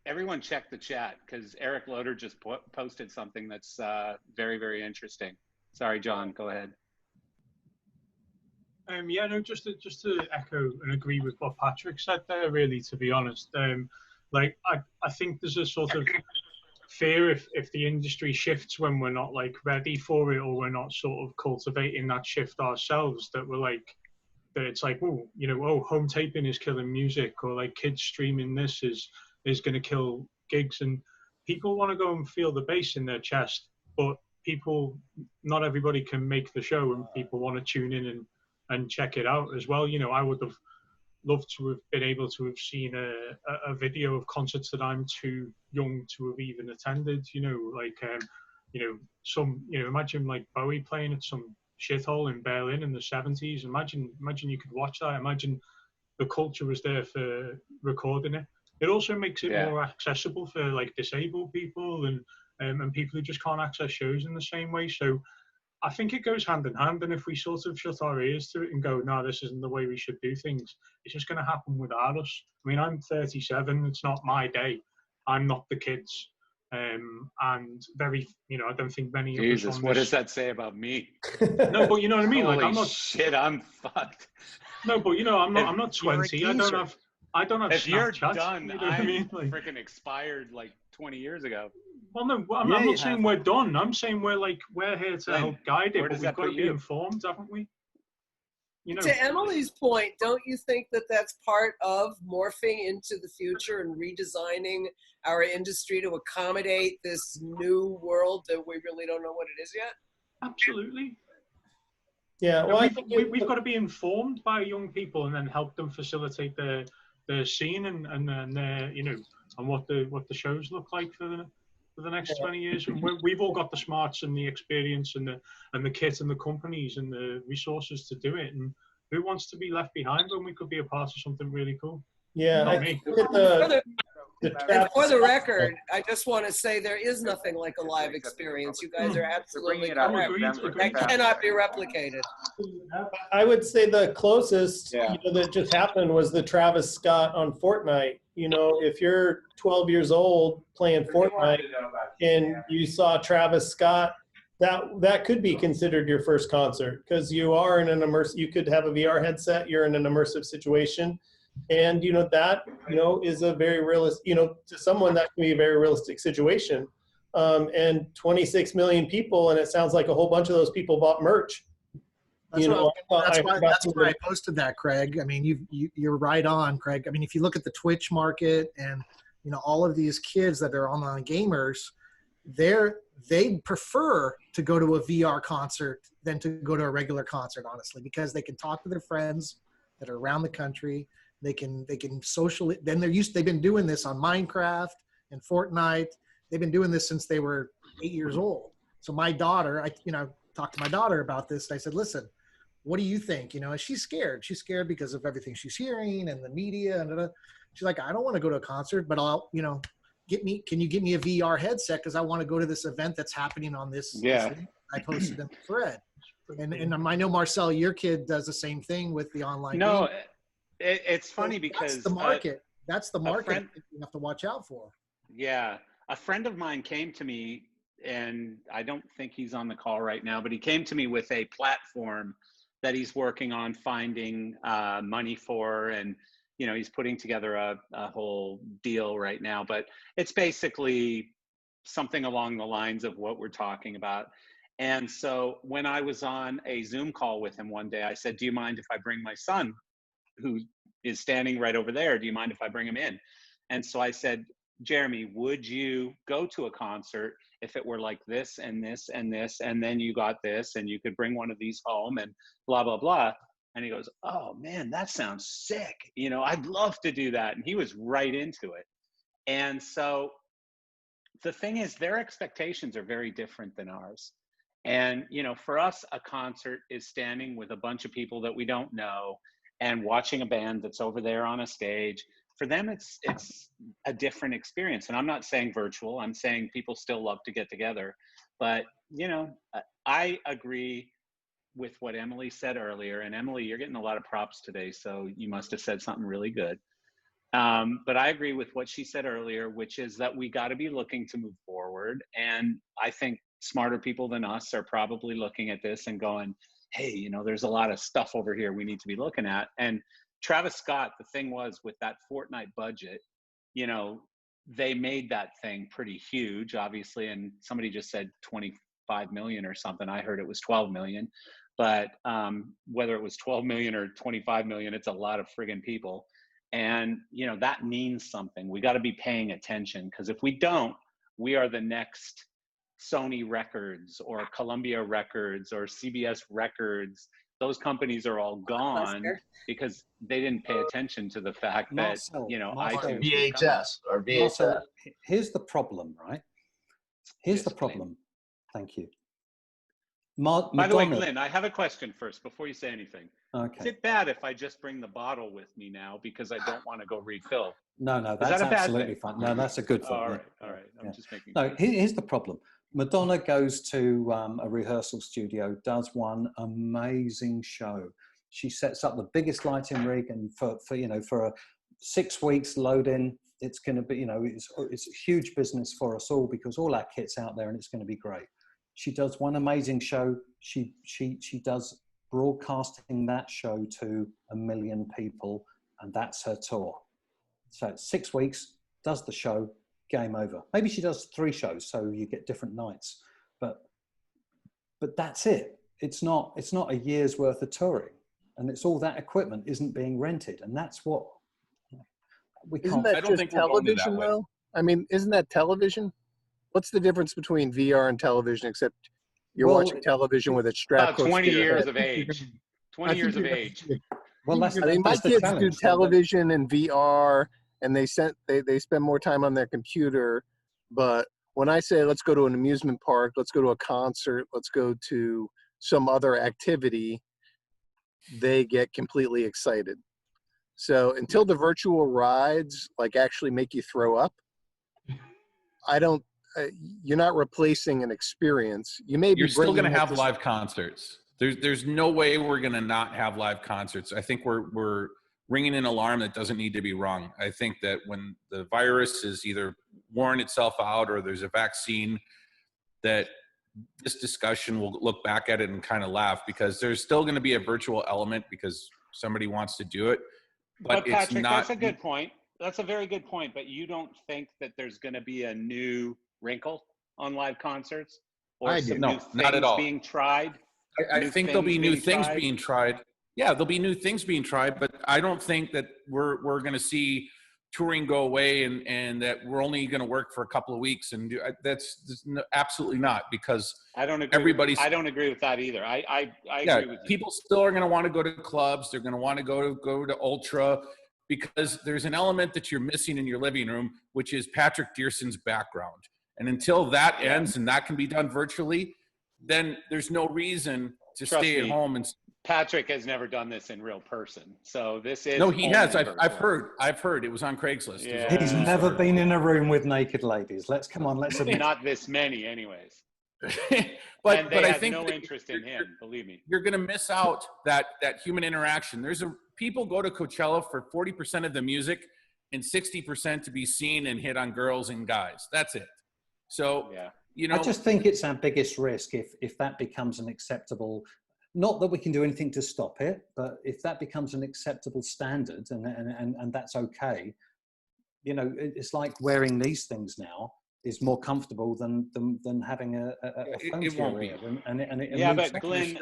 everyone check the chat, because Eric Loader just posted something that's very, very interesting. Sorry, John, go ahead. Yeah, no, just to echo and agree with what Patrick said there, really, to be honest. Like, I think there's a sort of fear if the industry shifts when we're not, like, ready for it, or we're not sort of cultivating that shift ourselves, that we're like, that it's like, oh, you know, oh, home taping is killing music, or like kids streaming this is going to kill gigs. And people want to go and feel the bass in their chest, but not everybody can make the show, and people want to tune in and check it out as well. You know, I would have loved to have been able to have seen a video of concerts that I'm too young to have even attended, you know, like, you know, imagine like Bowie playing at some shithole in Berlin in the 70s. Imagine you could watch that. Imagine the culture was there for recording it. It also makes it more accessible for, like, disabled people and people who just can't access shows in the same way. So I think it goes hand in hand, and if we sort of shut our ears to it and go, no, this isn't the way we should do things, it's just going to happen without us. I mean, I'm 37. It's not my day. I'm not the kids. And very, you know, I don't think many of us Jesus, on what this... does that say about me? No, but you know what I mean? Holy like, I'm not... shit, I'm fucked. No, but, you know, I'm not 20. I don't have If you're Snapchat, done, you know what I I'm mean? Like, freaking expired like 20 years ago. well, no, I'm not saying we're done. I'm saying we're here to help guide it, where but does we've that got to put be you? informed, haven't we? You know, To Emily's point, don't you think that that's part of morphing into the future and redesigning our industry to accommodate this new world that we really don't know what it is yet? Absolutely. Yeah, well, I think we've got to be informed by young people and then help them facilitate their scene and their, you know, and what the shows look like for the next 20 years. And we've all got the smarts and the experience and the kit and the companies and the resources to do it. And who wants to be left behind when we could be a part of something really cool? Yeah, Not I me. think And for the record, I just want to say there is nothing like a live experience. You guys are absolutely correct. That cannot be replicated. I would say the closest you know, that just happened was the Travis Scott on Fortnite. You know, if you're 12 years old playing Fortnite and you saw Travis Scott, that could be considered your first concert, because you are in an immersive. You could have a VR headset. You're in an immersive situation. And, you know, that, you know, is a very realistic, you know, to someone that can be a very realistic situation. And 26 million people, and it sounds like a whole bunch of those people bought merch. That's why I posted that, Craig. I mean, you're right on, Craig. I mean, if you look at the Twitch market and, you know, all of these kids that are online gamers, they prefer to go to a VR concert than to go to a regular concert, honestly, because they can talk to their friends that are around the country. They can socially, they've been doing this on Minecraft and Fortnite. They've been doing this since they were 8 years old. So my daughter, I talked to my daughter about this. And I said, listen, what do you think? You know, and she's scared. She's scared because of everything she's hearing and the media. And she's like, I don't want to go to a concert, but I'll, you know, can you get me a VR headset? Because I want to go to this event that's happening on this. Yeah. This I posted in the thread. And I know, Marcel, your kid does the same thing with the online No, game. it's funny because that's the market. That's the market friend, you have to watch out for. Yeah. A friend of mine came to me, and I don't think he's on the call right now, but he came to me with a platform that he's working on finding money for. And, you know, he's putting together a whole deal right now, but it's basically something along the lines of what we're talking about. And so when I was on a Zoom call with him one day, I said, do you mind if I bring my son, who is standing right over there? Do you mind if I bring him in? And so I said, Jeremy, would you go to a concert if it were like this and this and this, and then you got this, and you could bring one of these home and blah, blah, blah. And he goes, oh man, that sounds sick. You know, I'd love to do that. And he was right into it. And so the thing is, their expectations are very different than ours. And, you know, for us, a concert is standing with a bunch of people that we don't know and watching a band that's over there on a stage. For them, it's a different experience. And I'm not saying virtual, I'm saying people still love to get together. But, you know, I agree with what Emily said earlier. And Emily, you're getting a lot of props today, so you must have said something really good. But I agree with what she said earlier, which is that we got to be looking to move forward. And I think smarter people than us are probably looking at this and going, hey, you know, there's a lot of stuff over here we need to be looking at. And Travis Scott, the thing was, with that Fortnite budget, you know, they made that thing pretty huge, obviously. And somebody just said 25 million or something. I heard it was 12 million. But whether it was 12 million or 25 million, it's a lot of friggin' people. And, you know, that means something. We got to be paying attention, because if we don't, we are the next Sony Records or Columbia Records or CBS Records. Those companies are all gone because they didn't pay attention to the fact that, you know, iTunes VHS or VHS. Marcel, here's the problem, right? Here's the problem. Thank you. By the way, Glenn, I have a question first before you say anything. Okay. Is it bad if I just bring the bottle with me now because I don't want to go refill? No, that's that a bad absolutely thing? fine. No, that's a good thing. All right. I'm just making No, sure. here's the problem. Madonna goes to a rehearsal studio, does one amazing show. She sets up the biggest lighting rig, and for 6 weeks load-in, it's going to be, you know, it's a huge business for us all because all our kit's out there and it's going to be great. She does one amazing show. She does broadcasting that show to 1 million people, and that's her tour. So it's 6 weeks, does the show, game over. Maybe she does 3 shows, so you get different nights, but that's it. It's not a year's worth of touring, and it's all that equipment isn't being rented, and that's what we can't. Isn't that just television, though? I mean, isn't that television? What's the difference between VR and television, except you're watching television with it strapped close to 20 your years head? of age. 20 years of age. Well, I mean, my kids do television and VR, and they spend more time on their computer. But when I say let's go to an amusement park, let's go to a concert, let's go to some other activity, they get completely excited. So until the virtual rides like actually make you throw up, you're not replacing an experience. You're still going to have live concerts. There's no way we're going to not have live concerts. I think we're ringing an alarm that doesn't need to be rung. I think that when the virus is either worn itself out or there's a vaccine, that this discussion will look back at it and kind of laugh, because there's still going to be a virtual element because somebody wants to do it. But it's Patrick, not. that's a good point. That's a very good point. But you don't think that there's going to be a new wrinkle on live concerts, or some new not at things all. being tried? I think there'll be new things being tried. Yeah, there'll be new things being tried, but I don't think that we're going to see touring go away and that we're only going to work for a couple of weeks and do. That's absolutely not, because I don't agree. I don't agree with that either. I agree with you. People still are going to want to go to clubs. They're going to want to go to Ultra, because there's an element that you're missing in your living room, which is Patrick Dearson's background. And until that ends and that can be done virtually, then there's no reason to Trust stay me, at home and Patrick has never done this in real person, so this is. No, he has. only I've virtual. heard. It was on Craigslist. Yeah. He's never been in a room with naked ladies. Let's admit. Not this many, anyways. But and they I have think no that interest in him. Believe me. you're going to miss out that human interaction. People go to Coachella for 40% of the music and 60% to be seen and hit on girls and guys. That's it. So yeah. I just think it's our biggest risk if that becomes an acceptable. Not that we can do anything to stop it, but if that becomes an acceptable standard and that's okay, it's like wearing these things now is more comfortable than having a phone it won't be. Yeah, but Glenn,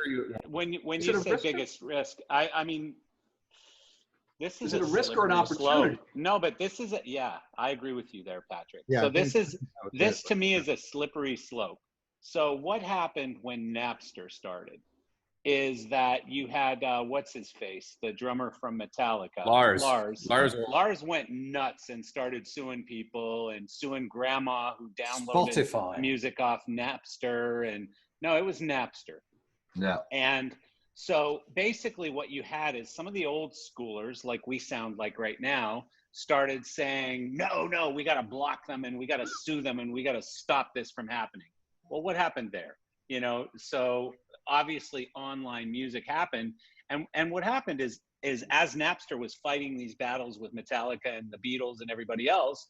when you say biggest risk, I mean, this is it a risk or an opportunity? Slope. No, but this is I agree with you there, Patrick. Yeah, so this to me is a slippery slope. So what happened when Napster started is that you had what's his face, the drummer from Metallica, Lars went nuts and started suing people and suing grandma who downloaded Spotify music off Napster. And no, it was Napster. Yeah. And so basically what you had is some of the old schoolers, like we sound like right now, started saying, no, we got to block them and we got to sue them and we got to stop this from happening. Well, what happened there? So obviously online music happened. And what happened is as Napster was fighting these battles with Metallica and the Beatles and everybody else,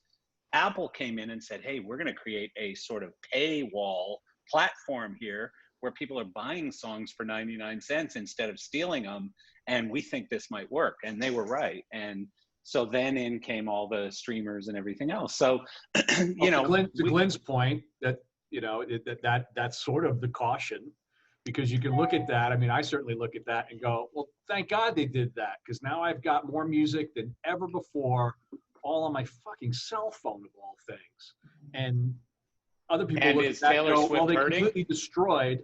Apple came in and said, hey, we're going to create a sort of paywall platform here where people are buying songs for 99 cents instead of stealing them. And we think this might work. And they were right. And so then in came all the streamers and everything else. So, to Glenn's point that, that's sort of the caution, because you can look at that. I mean, I certainly look at that and go, well, thank God they did that, because now I've got more music than ever before, all on my fucking cell phone of all things. And other people look at that and go, well, they completely destroyed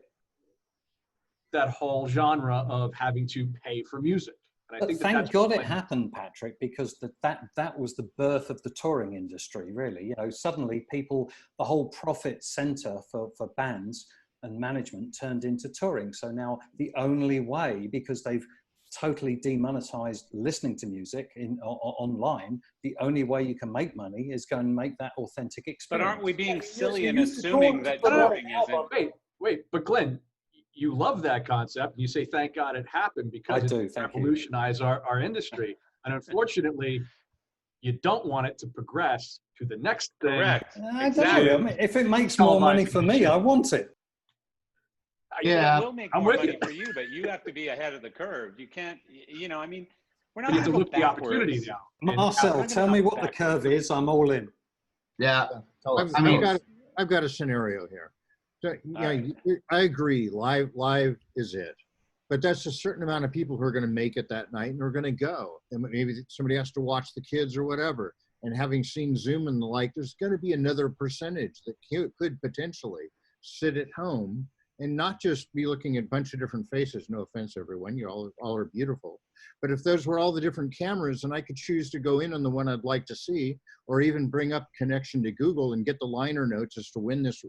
that whole genre of having to pay for music. And I think thank God it happened, Patrick, because that was the birth of the touring industry, really. Suddenly the whole profit center for bands and management turned into touring. So now the only way, because they've totally demonetized listening to music online, the only way you can make money is go and make that authentic experience. But aren't we being silly and assuming that touring isn't? Wait, but Glenn, you love that concept. You say, thank God it happened because it revolutionized our industry. And unfortunately, you don't want it to progress to the next thing. Correct. Exactly. I mean, if it makes more money for me, I want it. Yeah, it will make more money for you, but you have to be ahead of the curve. You can't, I mean, we're not going to look the opportunity now. Marcel, tell me what the curve is. I'm all in. Yeah. I've got a scenario here. So, I agree. Live is it. But that's a certain amount of people who are going to make it that night and are going to go. And maybe somebody has to watch the kids or whatever. And having seen Zoom and the like, there's going to be another percentage that could potentially sit at home and not just be looking at a bunch of different faces. No offense, everyone. You all are beautiful. But if those were all the different cameras and I could choose to go in on the one I'd like to see, or even bring up connection to Google and get the liner notes as to when this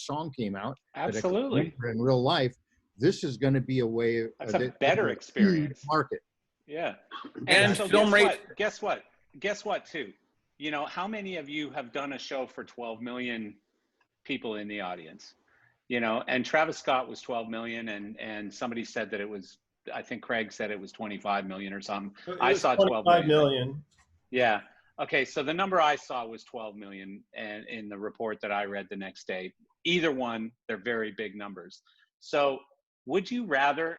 song came out. Absolutely. In real life, this is going to be a way of a better experience. Market. Yeah. And so film rate. Guess what too? How many of you have done a show for 12 million people in the audience? And Travis Scott was 12 million and somebody said that it was, I think Craig said it was 25 million or something. I saw 12 million. Yeah. Okay. So the number I saw was 12 million and in the report that I read the next day. Either one, they're very big numbers. So would you rather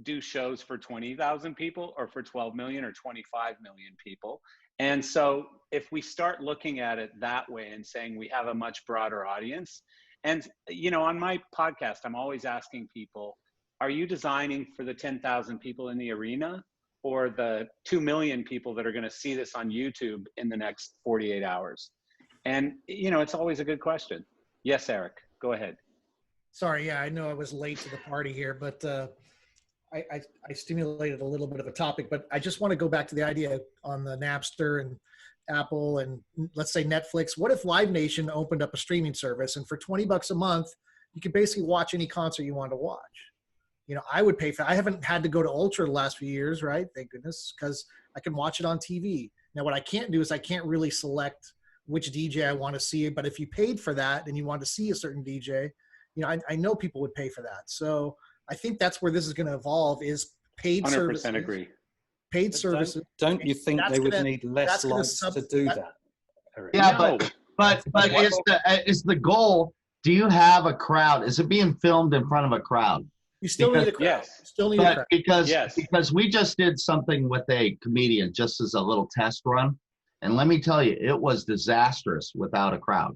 do shows for 20,000 people or for 12 million or 25 million people? And so if we start looking at it that way and saying we have a much broader audience, and, on my podcast, I'm always asking people, are you designing for the 10,000 people in the arena or the 2 million people that are going to see this on YouTube in the next 48 hours? And, it's always a good question. Yes, Eric, go ahead. Sorry. Yeah, I know I was late to the party here, but I stimulated a little bit of a topic, but I just want to go back to the idea on the Napster and Apple and let's say Netflix. What if Live Nation opened up a streaming service and for $20 a month, you could basically watch any concert you want to watch? You know, I would pay for. I haven't had to go to Ultra the last few years, right? Thank goodness, because I can watch it on TV. Now, what I can't do is I can't really select which DJ I want to see. But if you paid for that and you want to see a certain DJ, you know, I know people would pay for that. So I think that's where this is going to evolve: is paid 100% services. agree. Paid services. Don't you think That's they would gonna- need less that's gonna lights to do that? Eric? Yeah, No. but is the goal? Do you have a crowd? Is it being filmed in front of a crowd? You still need a crowd. Yes. You still need a crowd. Because we just did something with a comedian just as a little test run, and let me tell you, it was disastrous without a crowd.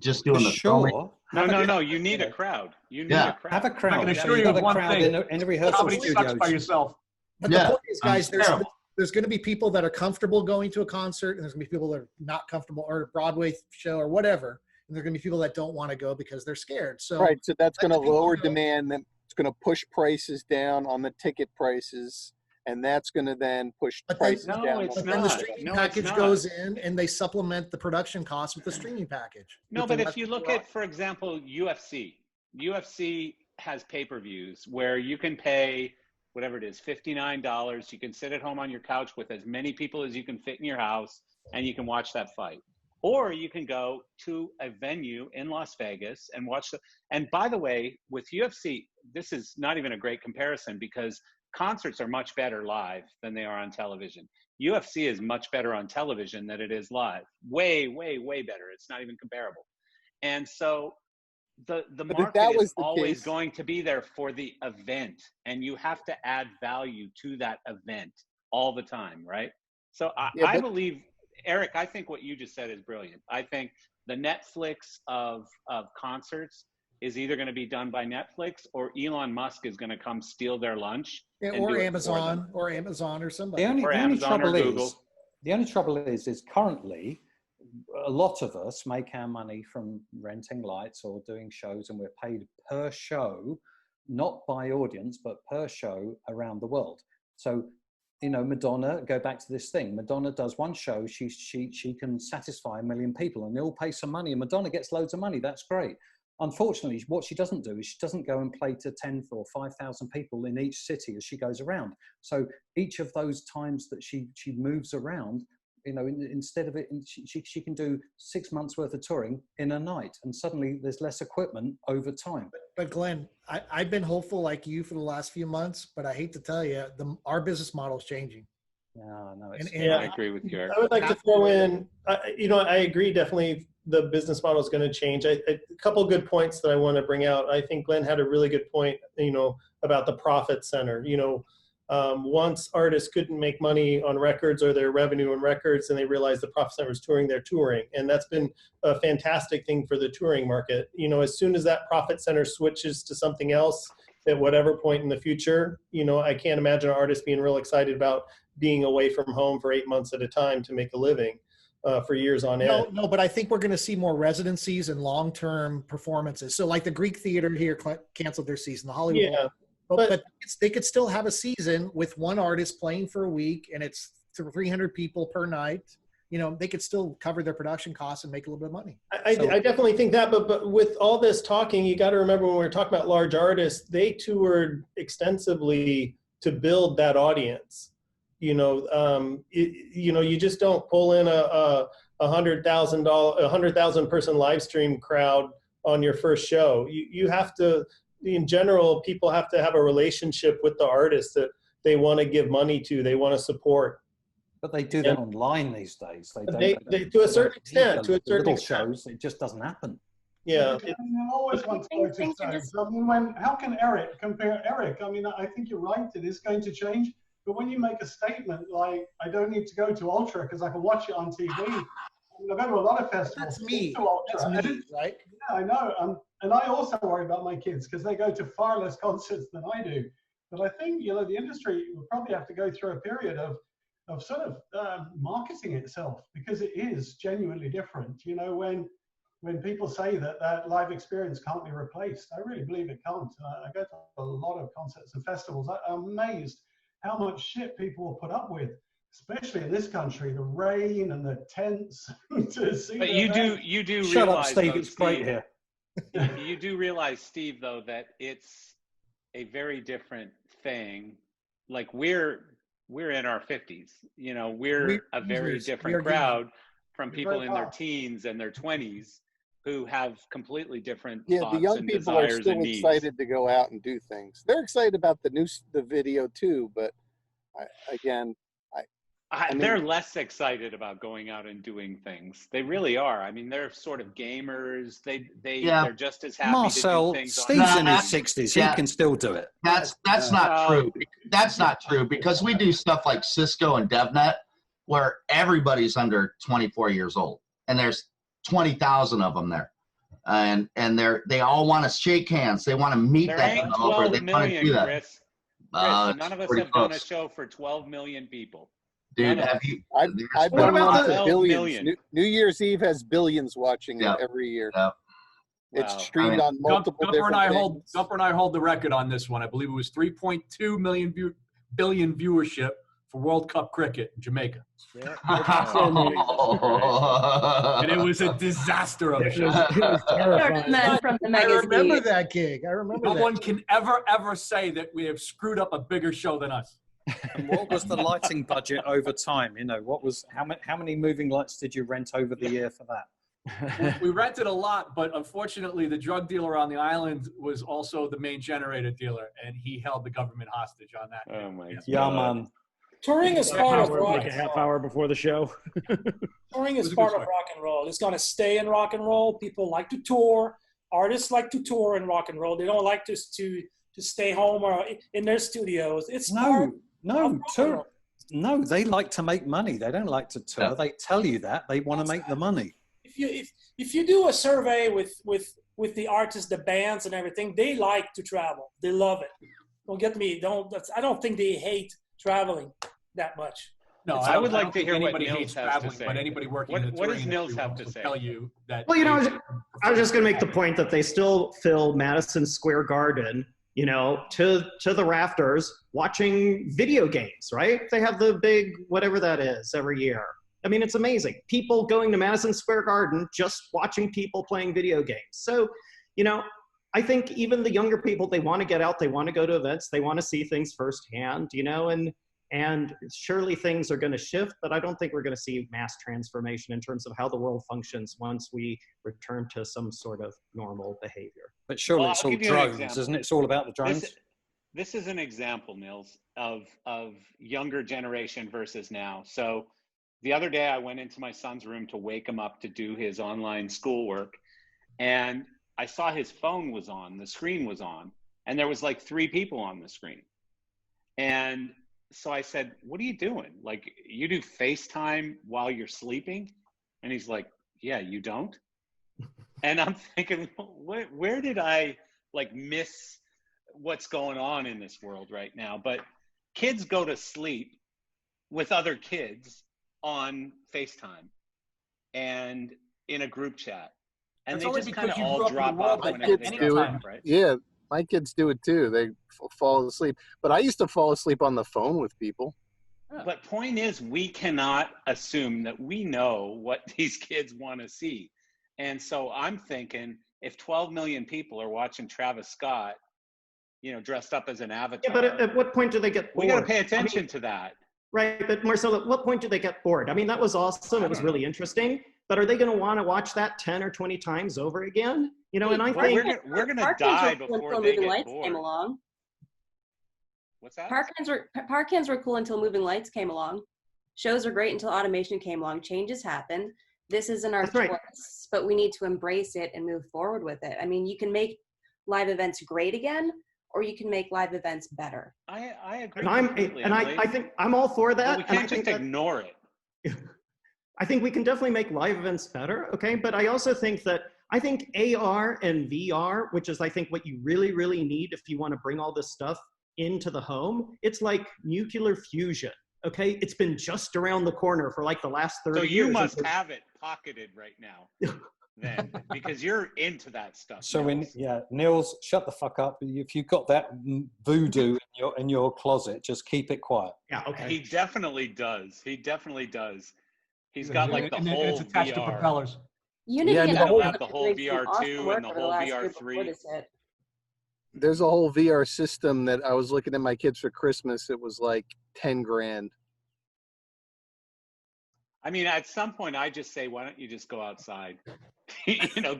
Just doing the filming. No. You need a crowd. You need a crowd. Have a crowd. I can Yeah, assure you've you got of a one crowd thing. in a rehearsal Comedy sucks studio. by yourself. But Yeah, the point is, guys, terrible. there's going to be people that are comfortable going to a concert, and there's going to be people that are not comfortable, or a Broadway show or whatever. And there's going to be people that don't want to go because they're scared. So Right, so that's going to let the people lower go. demand. Then it's going to push prices down on the ticket prices, and that's going to then push prices down. But then the streaming package goes in, and they supplement the production costs with the streaming package. No, With but the if less you look people at, for example, UFC has pay-per-views where you can pay whatever it is, $59. You can sit at home on your couch with as many people as you can fit in your house, and you can watch that fight. Or you can go to a venue in Las Vegas and watch the. And by the way, with UFC, this is not even a great comparison because concerts are much better live than they are on television. UFC is much better on television than it is live. Way, way, way better. It's not even comparable. And so the if market that was is the always case- going to be there for the event, and you have to add value to that event all the time, right? So Yeah, I but- believe, Eric, I think what you just said is brilliant. I think the Netflix of concerts is either going to be done by Netflix, or Elon Musk is going to come steal their lunch. Yeah, and do or it for Amazon, them. or Amazon, or somebody. The only Amazon or trouble Google. is, the only trouble is currently a lot of us make our money from renting lights or doing shows, and we're paid per show, not by audience, but per show around the world. So, you know, Madonna, go back to this thing. Madonna does one show, she can satisfy 1 million people, and they all pay some money, and Madonna gets loads of money. That's great. Unfortunately, what she doesn't do is she doesn't go and play to 10 or 5,000 people in each city as she goes around. So each of those times that she moves around, you know, instead of it, she can do 6 months worth of touring in a night, and suddenly there's less equipment over time. But Glenn, I've been hopeful like you for the last few months, but I hate to tell you, our business model is changing. No, I agree with you, Eric. I would like to throw in, you know, I agree definitely the business model is going to change. A couple of good points that I want to bring out. I think Glenn had a really good point, you know, about the profit center. You know, once artists couldn't make money on records or their revenue on records, and they realized the profit center was touring, they're touring. And that's been a fantastic thing for the touring market. You know, as soon as that profit center switches to something else at whatever point in the future, you know, I can't imagine an artist being real excited about being away from home for 8 months at a time to make a living for years on end. No, but I think we're going to see more residencies and long-term performances. So like the Greek Theater here canceled their season, the Hollywood. Yeah, but they could still have a season with one artist playing for a week, and it's 300 people per night. You know, they could still cover their production costs and make a little bit of money. I definitely think that, but with all this talking, you got to remember when we were talking about large artists, they toured extensively to build that audience. You know, you just don't pull in a $100,000 person live stream crowd on your first show. You have to, in general, people have to have a relationship with the artist that they want to give money to, they want to support. But they do that online these days. They to a certain extent, to a certain little extent. shows, it just doesn't happen. Yeah. I mean, I always want to go to shows. I mean, how can Eric compare Eric? I mean, I think you're right. It is going to change. But when you make a statement like, I don't need to go to Ultra because I can watch it on TV. I mean, I go to a lot of festivals. That's me. To Ultra. That's me, right? Yeah, I know. And I also worry about my kids because they go to far less concerts than I do. But I think, you know, the industry will probably have to go through a period of sort of marketing itself, because it is genuinely different. You know, when people say that live experience can't be replaced, I really believe it can't. I go to a lot of concerts and festivals. I'm amazed how much shit people will put up with, especially in this country, the rain and the tents to see. But you do Shut realize, up, Steve. though, It's great Steve, here. You do realize, Steve, though, that it's a very different thing. Like we're in our 50s, you know, we're a very different crowd from people in their teens and their 20s who have completely different thoughts the young and people are desires still and needs. excited to go out and do things. They're excited about the video too, but I mean, they're less excited about going out and doing things. They really are. I mean, they're sort of gamers. They're just as happy Marcel, to do things. Steve's in his 60s. He can still do it. That's not true. That's not true because we do stuff like Cisco and DevNet where everybody's under 24 years old, and there's 20,000 of them there, and they all want to shake hands. They want to meet that developer. They want to do that. Chris, none of us have done a show for 12 million people. Dude, have you? I've been on to billions. New Year's Eve has billions watching it every year. It's streamed on multiple different things. Gumper and I hold the record on this one. I believe it was 3.2 billion viewership for World Cup cricket in Jamaica. And it was a disaster of a show. I remember that gig. I remember No that. one can ever say that we have screwed up a bigger show than us. And what was the lighting budget over time? You know, how many moving lights did you rent over the year for that? We rented a lot, but unfortunately, the drug dealer on the island was also the main generator dealer, and he held the government hostage on that. Oh my God. Yeah, man. Touring is part of rock. Like a half hour before the show. Touring is part of rock and roll. It's going to stay in rock and roll. People like to tour. Artists like to tour in rock and roll. They don't like to stay home or in their studios. It's No, they like to make money. They don't like to tour. They tell you that they want to make the money. If you do a survey with the artists, the bands, and everything, they like to travel. They love it. Don't get me. I don't think they hate traveling that much. No, I would like to hear what anybody Nils hates has to traveling, say. but anybody working in the What does touring Nils industry have will to say? tell you that. Well, I was just going to make the point that they still fill Madison Square Garden, you know, to the rafters watching video games, right? They have the big whatever that is every year. I mean, it's amazing. People going to Madison Square Garden just watching people playing video games. So, you know, I think even the younger people, they want to get out, they want to go to events, they want to see things firsthand, you know, and surely things are going to shift, but I don't think we're going to see mass transformation in terms of how the world functions once we return to some sort of normal behavior. But surely it's all drones, isn't it? It's all about the drones. This is an example, Nils, of younger generation versus now. So the other day I went into my son's room to wake him up to do his online schoolwork, and I saw his phone was on, the screen was on, and there was like 3 people on the screen. And so I said, what are you doing? Like, you do FaceTime while you're sleeping? And he's like, yeah, you don't? And I'm thinking, where did I like miss what's going on in this world right now? But kids go to sleep with other kids on FaceTime and in a group chat. And they just kind of all drop off whenever they get time, right? Yeah, my kids do it too. They fall asleep. But I used to fall asleep on the phone with people. But point is, we cannot assume that we know what these kids want to see. And so I'm thinking, if 12 million people are watching Travis Scott, you know, dressed up as an avatar. Yeah, but at what point do they get bored? We got to pay attention to that. Right, but Marcel, at what point do they get bored? I mean, that was awesome. It was really interesting. But are they going to want to watch that 10 or 20 times over again? You know, and I think we're going to die before they get lights bored. came along. What's that? Park cans were cool until moving lights came along. Shows are great until automation came along. Changes happen. This isn't our choice, but we need to embrace it and move forward with it. I mean, you can make live events great again, or you can make live events better. I agree. And I think I'm all for that. But we can't just ignore it. I think we can definitely make live events better, okay? But I also think that I think AR and VR, which is I think what you really, really need if you want to bring all this stuff into the home, it's like nuclear fusion, okay? It's been just around the corner for like the last 30 years. So you must have it pocketed right now, then, because you're into that stuff. So Nils, shut the fuck up. If you've got that voodoo in your closet, just keep it quiet. Yeah, okay. He definitely does. He definitely does. He's got like the whole it's attached VR. to propellers. Unity Yeah, and the whole Unreal VR2 awesome and the whole VR3. There's a whole VR system that I was looking at my kids for Christmas. It was like 10 grand. I mean, at some point, I just say, why don't you just go outside?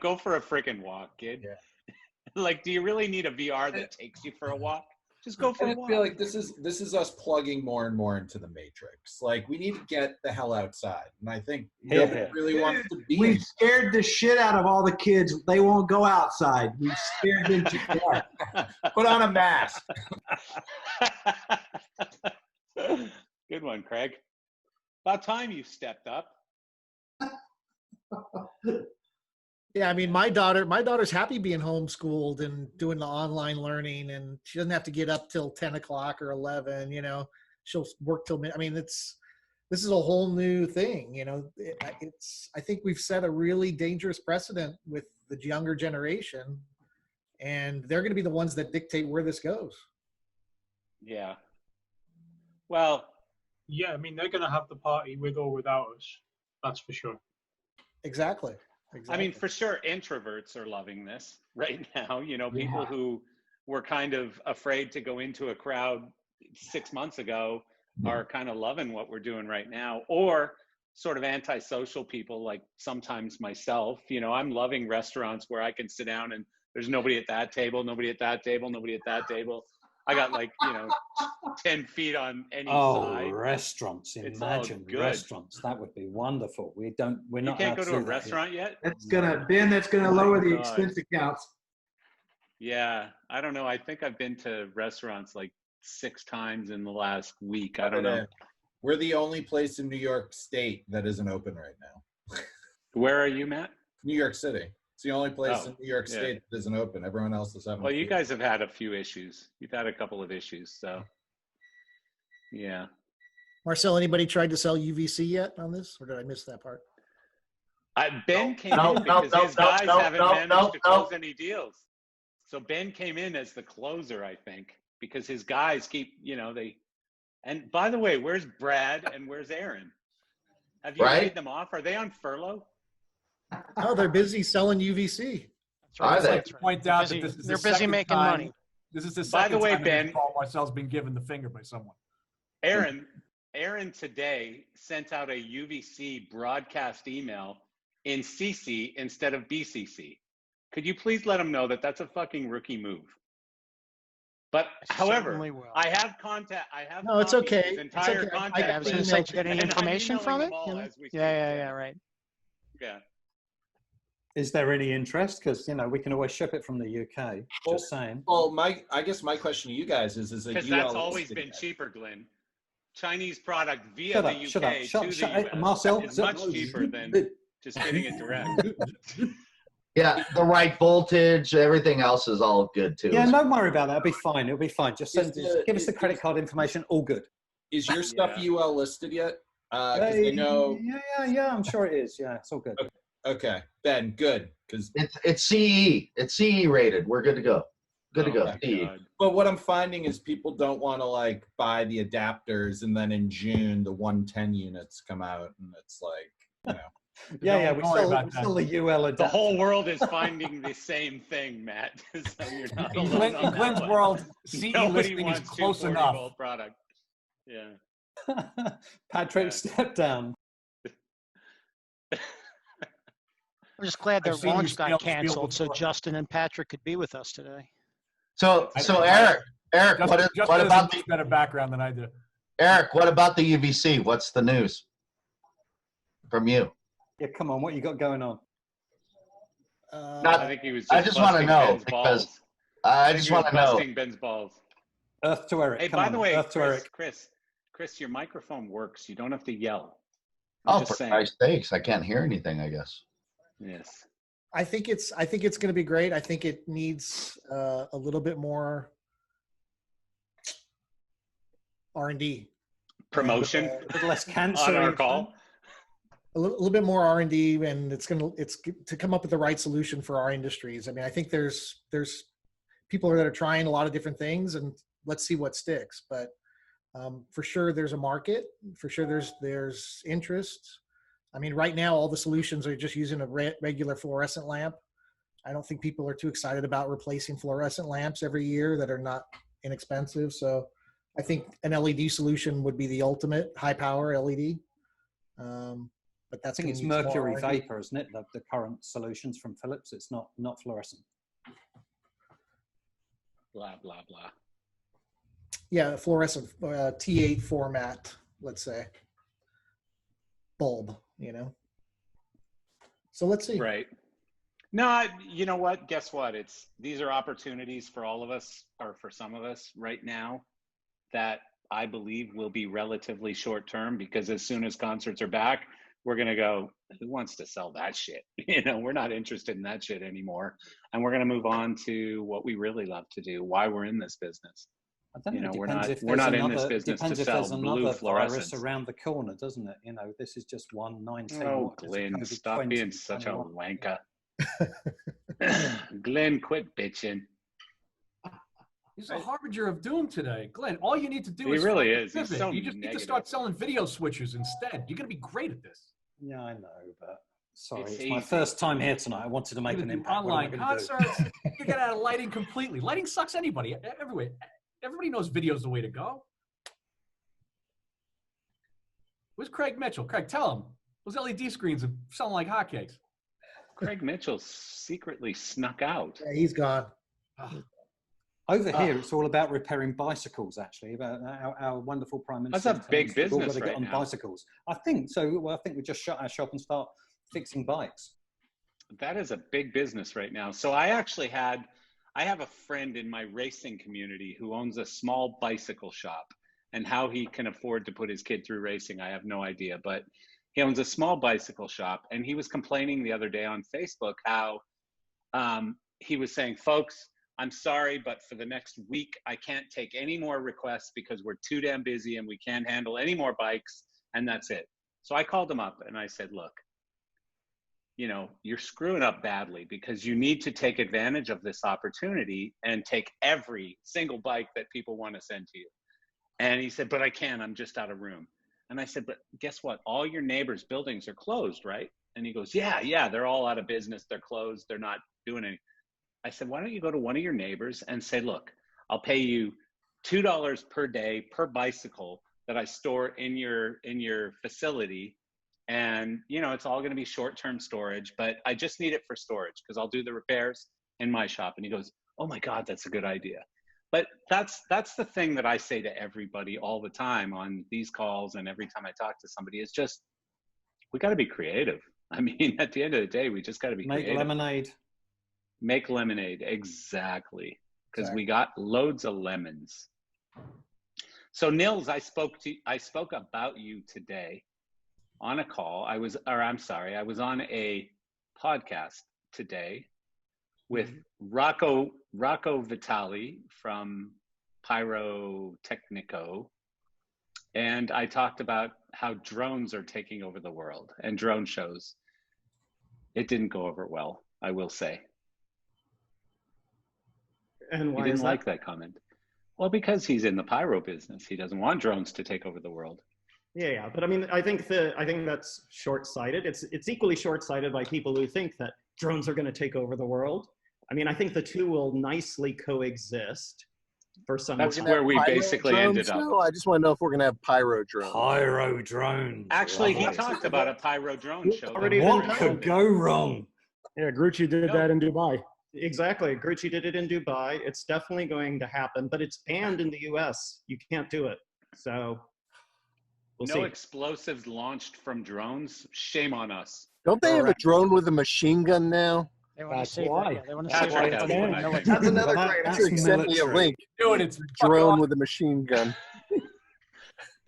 Go for a freaking walk, kid. Yeah. Like, do you really need a VR that takes you for a walk? Just go for And a I walk. feel like this is us plugging more and more into the matrix. Like, we need to get the hell outside, and I think nobody really wants to be. We've scared the shit out of all the kids. They won't go outside. We've scared them to death. Put on a mask. Good one, Craig. About time you stepped up. Yeah, I mean, my daughter's happy being homeschooled and doing the online learning, and she doesn't have to get up till 10 o'clock or 11. She'll work till mid. I mean, this is a whole new thing. I think we've set a really dangerous precedent with the younger generation, and they're going to be the ones that dictate where this goes. Yeah. Well. Yeah, I mean, they're going to have the party with or without us. That's for sure. Exactly. I mean, for sure, introverts are loving this right now. People who were kind of afraid to go into a crowd 6 months ago are kind of loving what we're doing right now. Or sort of antisocial people, like sometimes myself. I'm loving restaurants where I can sit down and there's nobody at that table, nobody at that table, nobody at that table. I got 10 feet on any side. Oh, restaurants! Imagine restaurants. That would be wonderful. We're not. You can't go to a restaurant yet. That's gonna lower the expense accounts. Yeah, I don't know. I think I've been to restaurants like 6 times in the last week. I don't know. We're the only place in New York State that isn't open right now. Where are you, Matt? New York City. It's the only place in New York State that isn't open. Everyone else is having. Well, you guys have had a few issues. You've had a couple of issues, so yeah. Marcel, anybody tried to sell UVC yet on this, or did I miss that part? Ben came in because his guys haven't managed to close any deals. So Ben came in as the closer, I think, because his guys keep, they. And by the way, where's Brad and where's Aaron? Have you laid them off? Are they on furlough? Oh, they're busy selling UVC. I'd like to point out that this is They're the busy second making time- money. This is the By second the way, time Ben- that Paul Marcel's been given the finger by someone. Aaron today sent out a UVC broadcast email in CC instead of BCC. Could you please let him know that that's a fucking rookie move? But however, certainly will. I have contact. No, it's copies of okay. his It's entire okay. contact. I was going to say, list, did you get any and I'm information from emailing it? them all as we speak. Yeah, right. Yeah. Is there any interest? Because we can always ship it from the UK. Just saying. Well, I guess my question to you guys is it Because UL that's always listed been yet? cheaper, Glenn. Chinese product via Shut the up, UK shut up, to shut- the shut- US Marcel, is much cheaper than just getting it direct. Yeah, the right voltage, everything else is all good too. Yeah, don't worry about that. It'll be fine. It'll be fine. Just give us the is- credit card information. All good. Is your stuff UL listed yet? Because they know. Yeah. I'm sure it is. Yeah, it's all good. Okay, Ben, good. Because It's CE. It's CE rated. We're good to go. Good to go. my CE. But what I'm finding is people don't want to buy the adapters, and then in June the 110 units come out, and it's Yeah, we Don't worry still about that. the UL adapter. The whole world is finding the same thing, Matt. So you're not In alone on that Glenn's one. world, CE Nobody listing is wants close 240 enough. volt product. Yeah. Patrick, step down. We're just glad their I've seen you launch scale got the field canceled so before. Justin and Patrick could be with us today. So Eric, Justin what has about a much better background than I do. Eric? What about the UVC? What's the news from you? Yeah, come on. What you got going on? Not- I think he was. I just want to busting know Ben's because balls. I think just he was want to know. busting Ben's balls. Earth to Eric. Hey, come by on. the way, Earth to Eric. Chris, your microphone works. You don't have to yell. Oh, just for saying. Christ's sakes, I can't hear anything. I guess. Yes. I think it's going to be great. I think it needs a little bit more R&D. Promotion. A little less cancer on our in call. A little bit more R&D, and it's to come up with the right solution for our industries. I mean, I think there's people that are trying a lot of different things, and let's see what sticks. But for sure, there's a market. For sure, there's interest. I mean, right now, all the solutions are just using a regular fluorescent lamp. I don't think people are too excited about replacing fluorescent lamps every year that are not inexpensive. So I think an LED solution would be the ultimate high power LED. But that's I think it's gonna need some more mercury R&D. vapor, isn't it? The current solutions from Philips. It's not fluorescent. Blah, blah, blah. Yeah, fluorescent T8 format, let's say. Bulb, you know. So let's see. Right. No, you know what? Guess what? These are opportunities for all of us, or for some of us right now, that I believe will be relatively short term, because as soon as concerts are back, we're going to go, who wants to sell that shit? You know, we're not interested in that shit anymore. And we're going to move on to what we really love to do, why we're in this business. I don't know. You know, It we're depends not, if we're there's not in this another. business to Depends if there's sell blue another virus fluorescence. around the corner, doesn't it? You know, this is just 1/19. Oh, What is it, Glenn, COVID stop being 20, such a 21? wanker. Glenn, quit bitching. He's a harbinger of doom today. Glenn, all you need to do He is really fucking is. He's pivot. so You just need to negative. start selling video switchers instead. You're going to be great at this. Yeah, I know, but sorry, It's it's my easy. first time here tonight. I wanted to make You're an gonna do impact. What am I online gonna do? concerts. You get out of lighting completely. Lighting sucks anybody. Everybody knows video's the way to go. Where's Craig Mitchell? Craig, tell him. Those LED screens are selling like hotcakes. Craig Mitchell secretly snuck out. Yeah, he's gone. Over here, it's all about repairing bicycles. Actually, about our wonderful Prime Minister. That's a big tells us we've all business got to get right on now. bicycles. I think so. Well, I think we just shut our shop and start fixing bikes. That is a big business right now. So I have a friend in my racing community who owns a small bicycle shop, and how he can afford to put his kid through racing, I have no idea, but he owns a small bicycle shop, and he was complaining the other day on Facebook how he was saying, folks, I'm sorry, but for the next week, I can't take any more requests because we're too damn busy and we can't handle any more bikes, and that's it. So I called him up and I said, look, you know, you're screwing up badly, because you need to take advantage of this opportunity and take every single bike that people want to send to you. And he said, but I can't, I'm just out of room. And I said, but guess what? All your neighbors' buildings are closed, right? And he goes, yeah, they're all out of business. They're closed. They're not doing anything. I said, why don't you go to one of your neighbors and say, look, I'll pay you $2 per day per bicycle that I store in your facility. And, you know, it's all going to be short-term storage, but I just need it for storage because I'll do the repairs in my shop. And he goes, oh my God, that's a good idea. But that's the thing that I say to everybody all the time on these calls, and every time I talk to somebody, is just, we got to be creative. I mean, at the end of the day, we just got to be Make creative. lemonade. Make lemonade, exactly. Because we got loads of lemons. So Nils, I spoke about you today on a call. I was on a podcast today with Rocco Vitali from Pyrotechnico, and I talked about how drones are taking over the world and drone shows. It didn't go over well, I will say. And why He didn't is that? like that comment. Well, because he's in the pyro business. He doesn't want drones to take over the world. Yeah, but I mean, I think that's short-sighted. It's equally short-sighted by people who think that drones are going to take over the world. I mean, I think the two will nicely coexist for some. That's time. where we basically ended up. No, I just want to know if we're going to have pyro drones. Pyro drones. Actually, he Love it. talked about a pyro drone show. Already What been could go wrong? Yeah, Grucci did that in Dubai. Exactly. Grucci did it in Dubai. It's definitely going to happen, but it's banned in the US. You can't do it. So we'll No see. explosives launched from drones. Shame on us. Don't they have a drone with a machine gun now? They want That's to save why. that. Yeah, they want to That's save right, that. that's what I think. That's another Well, great. that's Patrick sent me a military. link. Dude, it's Drone with a machine gun.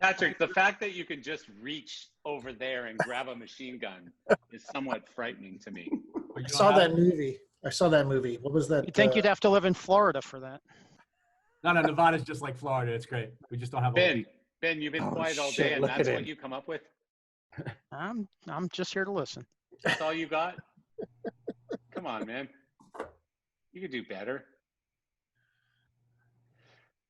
Patrick, the fact that you can just reach over there and grab a machine gun is somewhat frightening to me. I saw that movie. What was that? You'd think you'd have to live in Florida for that. No, Nevada's just like Florida. It's great. We just don't have a Ben, you've been Oh, quiet all shit, day, and look that's at what him. you come up with? I'm just here to listen. That's all you got? Come on, man. You could do better.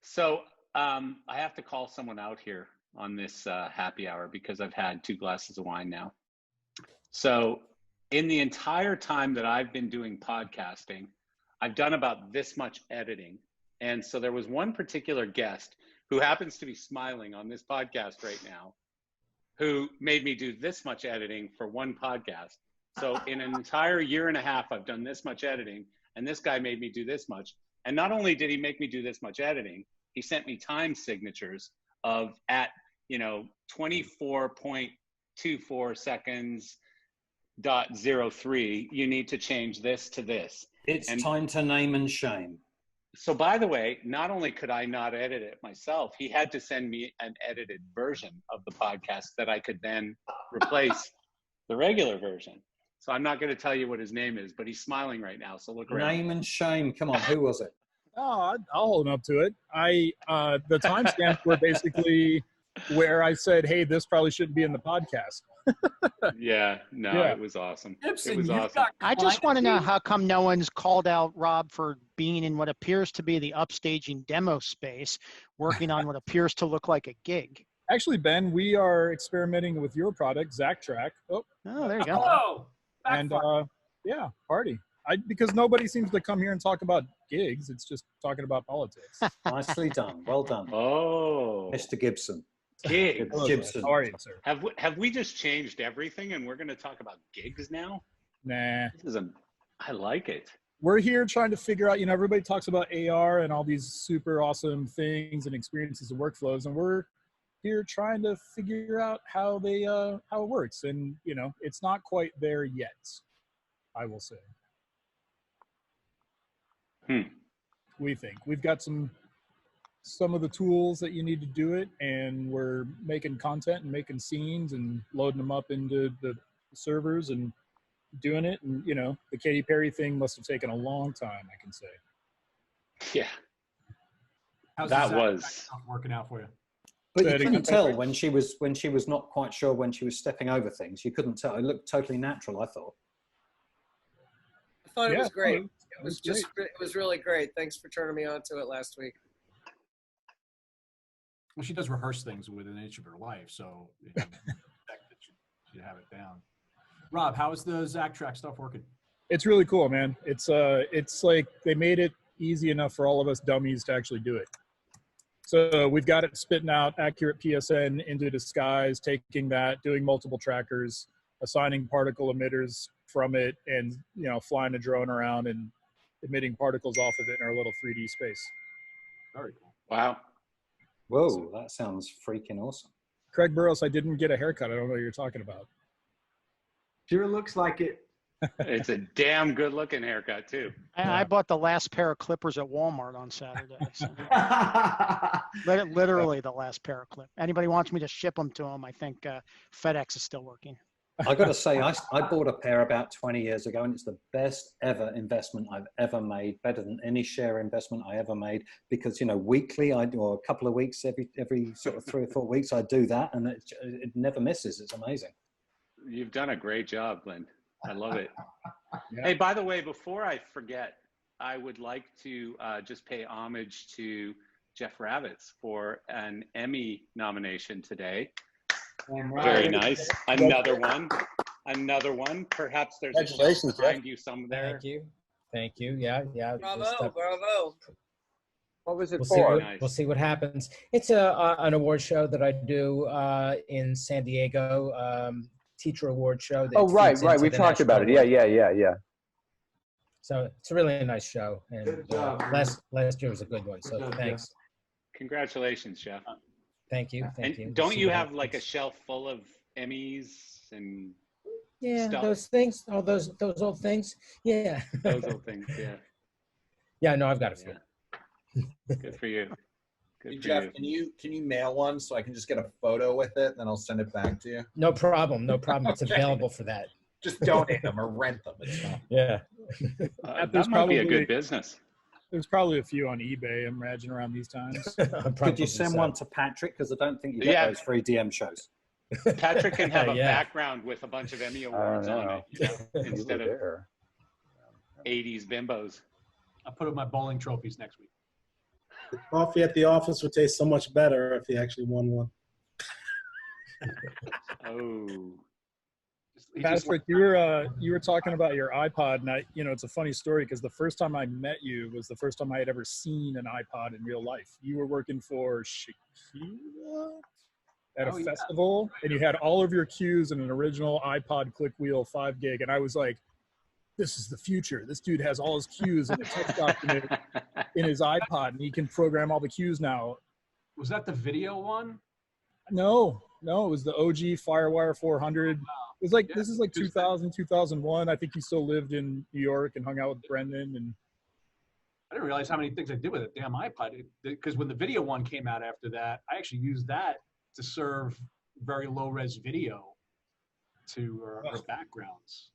So I have to call someone out here on this happy hour because I've had 2 glasses of wine now. So in the entire time that I've been doing podcasting, I've done about this much editing. And so there was one particular guest who happens to be smiling on this podcast right now, who made me do this much editing for one podcast. So in an entire year and a half, I've done this much editing, and this guy made me do this much. And not only did he make me do this much editing, he sent me time signatures of at, 24.24 seconds .03, you need to change this to this. It's time to name and shame. So by the way, not only could I not edit it myself, he had to send me an edited version of the podcast that I could then replace the regular version. So I'm not going to tell you what his name is, but he's smiling right now. So look around. Name and shame. Come on, who was it? Oh, I'll hold him up to it. The timestamps were basically where I said, "Hey, this probably shouldn't be in the podcast." Yeah, it was awesome. Gibson, it was awesome. I just want to know how come no one's called out Rob for being in what appears to be the upstaging demo space, working on what appears to look like a gig. Actually, Ben, we are experimenting with your product, ZachTrack. Oh, there you go. Oh, and yeah, party. Because nobody seems to come here and talk about gigs. It's just talking about politics. Nicely done. Well done. Oh, Mr. Gibson. Gigs. Gibson. How are you, sir? Have we just changed everything and we're going to talk about gigs now? Nah. I like it. We're here trying to figure out, everybody talks about AR and all these super awesome things and experiences and workflows, and we're here trying to figure out how it works. And, it's not quite there yet, I will say. We think we've got some of the tools that you need to do it, and we're making content and making scenes and loading them up into the servers and doing it. And the Katy Perry thing must have taken a long time, I can say. Yeah. How's that the was stuff working out for you? But you couldn't tell when she was not quite sure when she was stepping over things. You couldn't tell. It looked totally natural, I thought. I thought it was great. It was really great. Thanks for turning me on to it last week. Well, she does rehearse things within an inch of her life, so you expect that she'd have it down. Rob, how is the ZachTrack stuff working? It's really cool, man. It's like they made it easy enough for all of us dummies to actually do it. So we've got it spitting out accurate PSN into the skies, taking that, doing multiple trackers, assigning particle emitters from it, and flying a drone around and emitting particles off of it in our little 3D space. Very cool. Wow. Whoa, that sounds freaking awesome. Craig Burrows, I didn't get a haircut. I don't know what you're talking about. Sure looks like it. It's a damn good looking haircut too. I bought the last pair of clippers at Walmart on Saturday. So. Literally the last pair of clippers. Anybody wants me to ship them to them, I think FedEx is still working. I got to say, I bought a pair about 20 years ago, and it's the best ever investment I've ever made, better than any share investment I ever made, because, weekly, or a couple of weeks, every sort of 3 or 4 weeks, I do that, and it never misses. It's amazing. You've done a great job, Glenn. I love it. Yeah. Hey, by the way, before I forget, I would like to just pay homage to Jeff Ravitz for an Emmy nomination today. Very nice. Another one. Perhaps there's Congratulations, a behind you some there. Thank you. Yeah. Bravo. What was it We'll for? see We'll see what happens. It's an award show that I do in San Diego, teacher award show. That right. feeds into We the talked about it. national award. Yeah. So it's a really nice show, and last year was a good one. So thanks. Congratulations, Jeff. Thank you. And don't you have like a shelf full of Emmys and stuff? Those things, all those old things. Yeah. Those old things, yeah. Yeah, no, I've got a few. Good for you. Hey, Jeff, can you mail one so I can just get a photo with it, and then I'll send it back to you? No problem. It's available for that. Just donate them or rent them. It's fine. Yeah. That might be a good business. There's probably a few on eBay, I imagine, around these times. Could you send one to Patrick? Because I don't think you get those free DM shows. Patrick can have a background with a bunch of Emmy awards on it, instead of 80s bimbos. I'll put up my bowling trophies next week. Coffee at the office would taste so much better if he actually won one. Oh. Patrick, you were talking about your iPod, and it's a funny story because the first time I met you was the first time I had ever seen an iPod in real life. You were working for Shakira at a festival, and you had all of your cues in an original iPod click wheel 5 gig, and I was like, this is the future. This dude has all his cues in a text document in his iPod, and he can program all the cues now. Was that the video one? No, it was the OG Firewire 400. It was like, this is like 2000, 2001. I think he still lived in New York and hung out with Brendan. And I didn't realize how many things I did with a damn iPod. Because when the video one came out after that, I actually used that to serve very low-res video to backgrounds.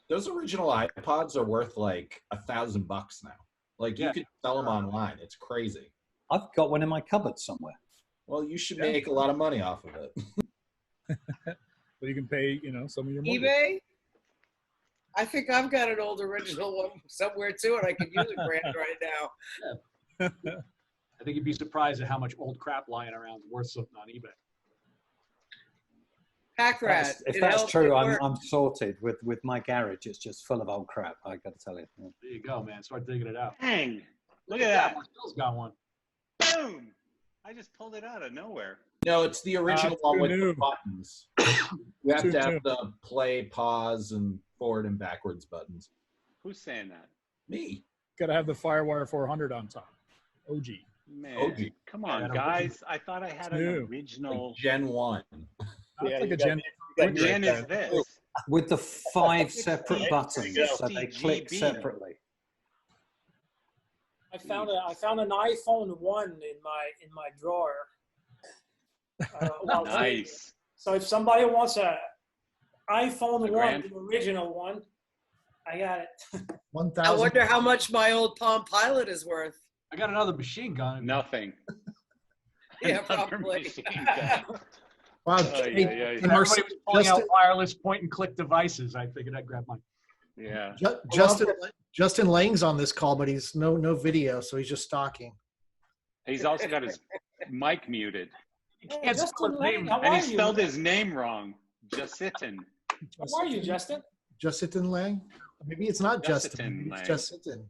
Those original iPods are worth like $1,000 now. Like you could sell them online. It's crazy. I've got one in my cupboard somewhere. Well, you should make a lot of money off of it. So you can pay, some of your money. eBay? I think I've got an old original one somewhere too, and I could use $1,000 right now. I think you'd be surprised at how much old crap lying around is worth something on eBay. Pack rat. If that's true, I'm sorted with my garage. It's just full of old crap. I got to tell you. Yeah. There you go, man. Start digging it out. Dang! Look at that. Bill's got one. Boom! I just pulled it out of nowhere. No, it's the original one with new. the buttons. You have to have the play, pause, and forward and backwards buttons. Who's saying that? Me. Got to have the Firewire 400 on top. OG. Man, OG. come on, guys. I thought I had an original. Like Gen 1. That's like a Gen. What Gen is this? With the 5 separate buttons, so they click separately. I found an iPhone 1 in my drawer. Nice. So if somebody wants a iPhone 1, grand? the original one, I got it. 1,000. I wonder how much my old Palm Pilot is worth. I got another machine gun. Nothing. Yeah, Another probably. machine gun. Wow. Everybody was pulling out wireless point-and-click devices. I figured I'd grab mine. Yeah. Justin Lang's on this call, but he's no video, so he's just talking. He's also got his mic muted. Can't spell his name. And he spelled his name wrong. Justitin. How are you, Justin? Justin Lang? Maybe it's not Justin. Lang. It's Justin.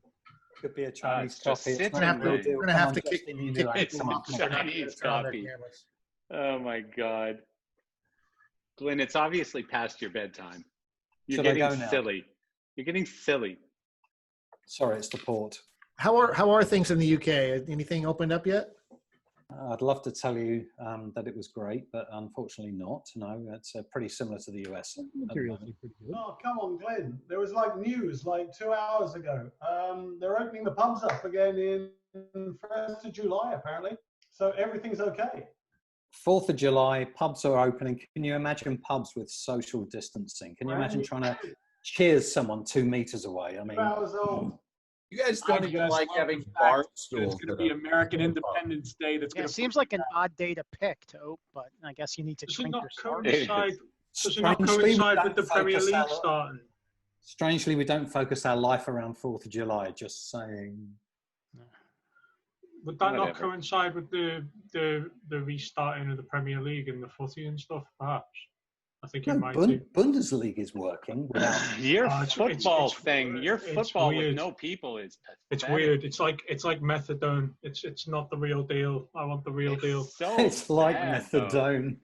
Could be a Chinese it's just copy. sitting We're there. gonna have to kick It's a Chinese copy. Oh my God. Glenn, it's obviously past your bedtime. You're Should I getting go now? silly. You're getting silly. Sorry, it's the port. How are things in the UK? Anything opened up yet? I'd love to tell you that it was great, but unfortunately not. No, it's pretty similar to the US. at the moment. Oh, come on, Glenn. There was like news like 2 hours ago. They're opening the pubs up again in 1st of July, apparently. So everything's okay. 4th of July, pubs are opening. Can you imagine pubs with social distancing? Can you imagine trying to cheers someone 2 meters away? I mean, 2 hours old. You guys don't even like having bar stools. It's going to be American Independence Day. That's going It to seems like an odd day to pick to open, but I guess you need to Does it shrink not your start. coincide with the Premier League starting? Strangely, we don't focus our life around 4th of July, just saying. Would that not Whatever. coincide with the restarting of the Premier League and the footy and stuff, perhaps? I think it No, might do. Bundesliga is working. Without... Your it's- football it's- thing, your it's football with weird. no people is It's pathetic. weird. It's like methadone. It's not the real deal. I want the real deal. So It's like bad, though. methadone.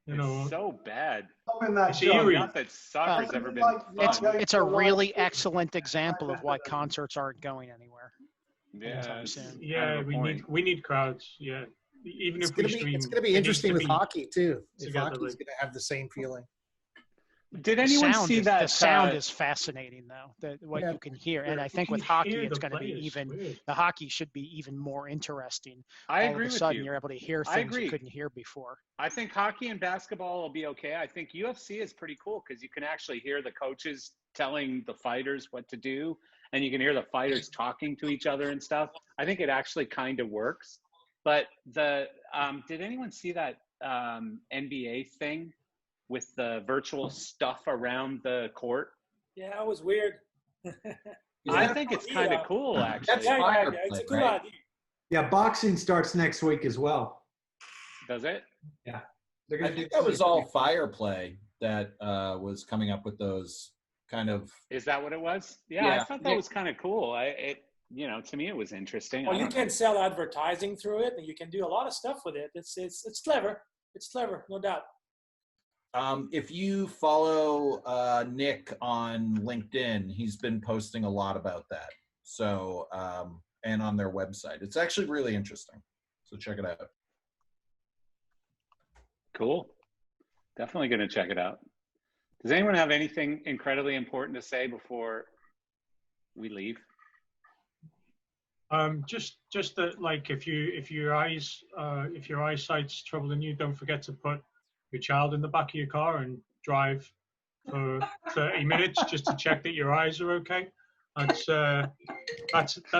You know, It's so bad. Stop in that, It's John. eerie. Not that soccer's ever been It's fun. it's a really excellent example of why concerts aren't going anywhere. Yeah, That's what I'm it's saying. yeah, kind of a point. we need crowds. Yeah, even It's if we gonna stream, be it's gonna be it needs interesting to with be hockey too. If together, hockey's like- gonna have the same feeling. Did The anyone sound see is, that? the sound is fascinating though, what Yeah. you can hear. And I You think can with hockey, hear it's the going to be players, even, weird. the hockey should be even more interesting. I All agree of a with sudden, you. you're able to hear I things you agree. couldn't hear before. I think hockey and basketball will be okay. I think UFC is pretty cool because you can actually hear the coaches telling the fighters what to do, and you can hear the fighters talking to each other and stuff. I think it actually kind of works. But did anyone see that NBA thing with the virtual stuff around the court? Yeah, it was weird. I think it's kind of cool, actually. That's Yeah, fire it's a play, good right? idea. Yeah, boxing starts next week as well. Does it? Yeah. I think that was all Fireplay that was coming up with those kind of. Is that what it was? Yeah. I thought that was kind of cool. To me, it was interesting. Well, you can sell advertising through it, and you can do a lot of stuff with it. It's clever. It's clever, no doubt. If you follow Nick on LinkedIn, he's been posting a lot about that. So, and on their website, it's actually really interesting. So check it out. Cool. Definitely going to check it out. Does anyone have anything incredibly important to say before we leave? Just that, like, if your eyesight's troubling you, don't forget to put your child in the back of your car and drive for 30 minutes just to check that your eyes are okay. That's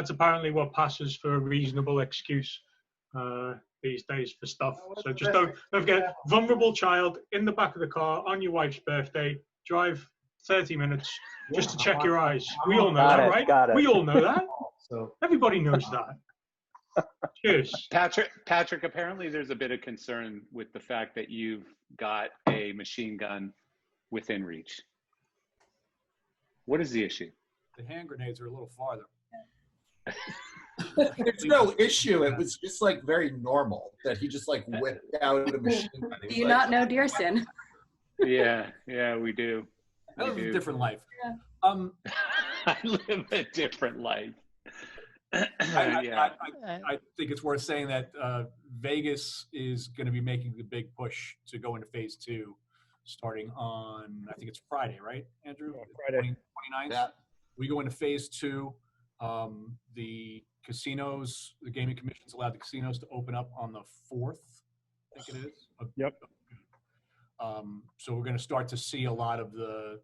apparently what passes for a reasonable excuse these days for stuff. So just don't forget, vulnerable child in the back of the car on your wife's birthday, drive 30 minutes just to check your eyes. We all know that, right? We all know that. So everybody knows that. Cheers. Patrick, apparently there's a bit of concern with the fact that you've got a machine gun within reach. What is the issue? The hand grenades are a little farther. There's no issue. It was just like very normal that he just like whipped out a machine gun. Do you not know Dearson? Yeah, we do. I live a different life. Yeah. I live a different life. I think it's worth saying that Vegas is going to be making the big push to go into phase 2 starting on, I think it's Friday, right, Andrew? Friday. 29th. Yeah. We go into phase 2. The casinos, the Gaming Commission's allowed the casinos to open up on the 4th, I think it is. Yep. So we're going to start to see a lot of the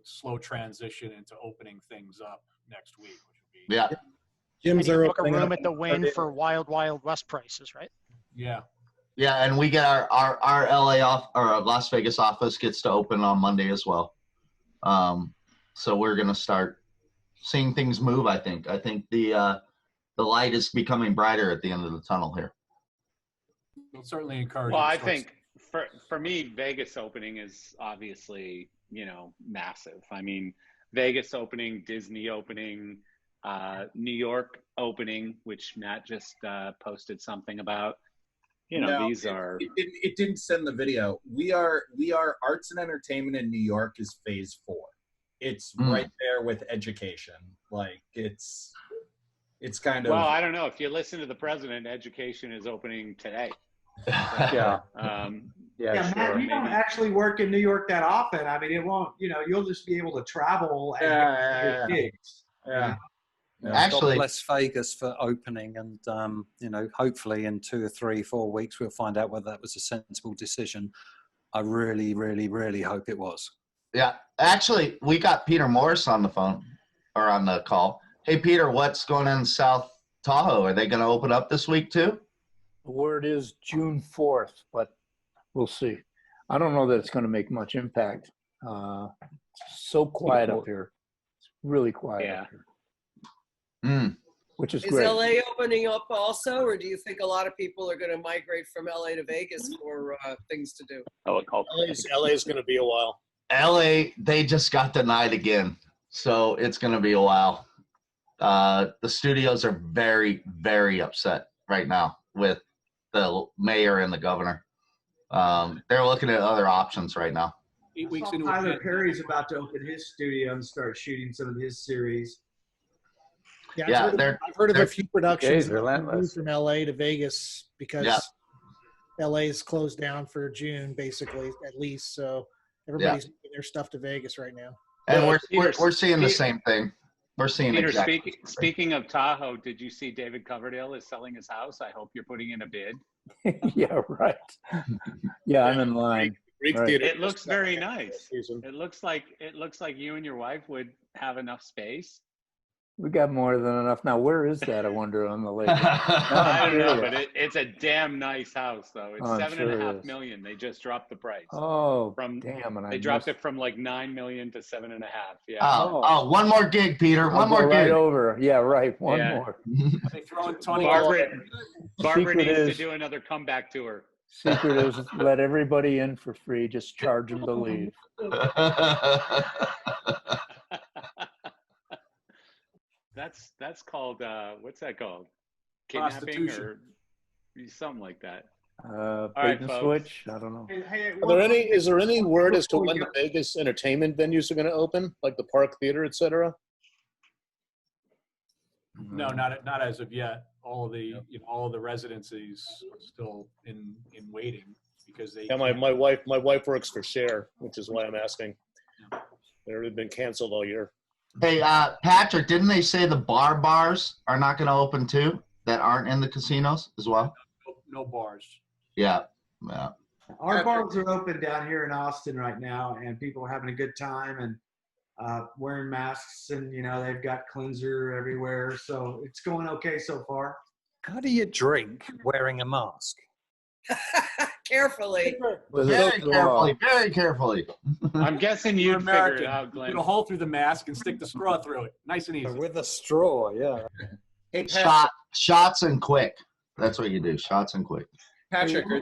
slow transition into opening things up next week. Which will be, Gyms are book a room at the Wynn for Wild Wild West prices, right? Yeah. Yeah, and we get our our Las Vegas office gets to open on Monday as well. So we're gonna start seeing things move. I think the light is becoming brighter at the end of the tunnel here. We'll certainly encourage. Well, I think for me, Vegas opening is obviously massive. I mean, Vegas opening, Disney opening, New York opening, which Matt just posted something about. These are. It didn't send the video. We are arts and entertainment in New York is phase 4. It's right there with education. Like it's kind of. Well, I don't know. If you listen to the president, education is opening today. Yeah. Yeah, Matt, you don't actually work in New York that often. I mean, it won't. You'll just be able to travel and get gigs. Yeah. Actually, God bless Vegas for opening, and hopefully in 2 or 3, 4 weeks we'll find out whether that was a sensible decision. I really, really, really hope it was. Yeah, actually, we got Peter Morris on the phone or on the call. Hey, Peter, what's going on in South Tahoe? Are they going to open up this week too? The word is June 4th, but we'll see. I don't know that it's going to make much impact. So quiet up here. It's really quiet up here. Which is great. Is LA opening up also, or do you think a lot of people are going to migrate from LA to Vegas for things to do? LA is going to be a while. LA, they just got denied again, so it's going to be a while. The studios are very, very upset right now with the mayor and the governor. They're looking at other options right now. 8 weeks into Tyler Perry's about to open his studio and start shooting some of his series. Yeah, I've heard of a few productions that relentless. moved from LA to Vegas because LA is closed down for June, basically, at least. So everybody's moving their stuff to Vegas right now. And we're seeing the same thing. We're seeing Peter, exactly. Speaking of Tahoe, did you see David Coverdale is selling his house? I hope you're putting in a bid. Yeah, right. Yeah, I'm in line. Right. It looks very nice. It looks like you and your wife would have enough space. We got more than enough. Now, where is that, I wonder, on the lake? I don't know, but it's a damn nice house, though. It's $7.5 million. They just dropped the price. Oh, damn. And they dropped it from like $9 million to $7.5. Yeah. Oh, one more gig, Peter. One more gig. Right over. Yeah, right. One more. Barbara needs to do another comeback tour. Secret is let everybody in for free. Just charge them to leave. That's called what's that called? Kidnapping or something like that. Bait right, and folks. switch. I don't know. Is there any word as to when the Vegas entertainment venues are going to open, like the Park Theater, etc.? No, not as of yet. All of the all of the residencies are still in waiting because they. Yeah, my wife works for Share, which is why I'm asking. They've been canceled all year. Hey, Patrick, didn't they say the bars are not going to open too? That aren't in the casinos as well? No bars. Yeah. Our bars are open down here in Austin right now, and people are having a good time and wearing masks, and they've got cleanser everywhere, so it's going okay so far. How do you drink wearing a mask? Carefully. Very carefully. I'm guessing You're you'd figure American. it out, Glenn. Put a hole through the mask and stick the straw through it. Nice and easy. With a straw, yeah. Hey, Patrick, Shots and quick. That's what you do. Shots and quick. Patrick, are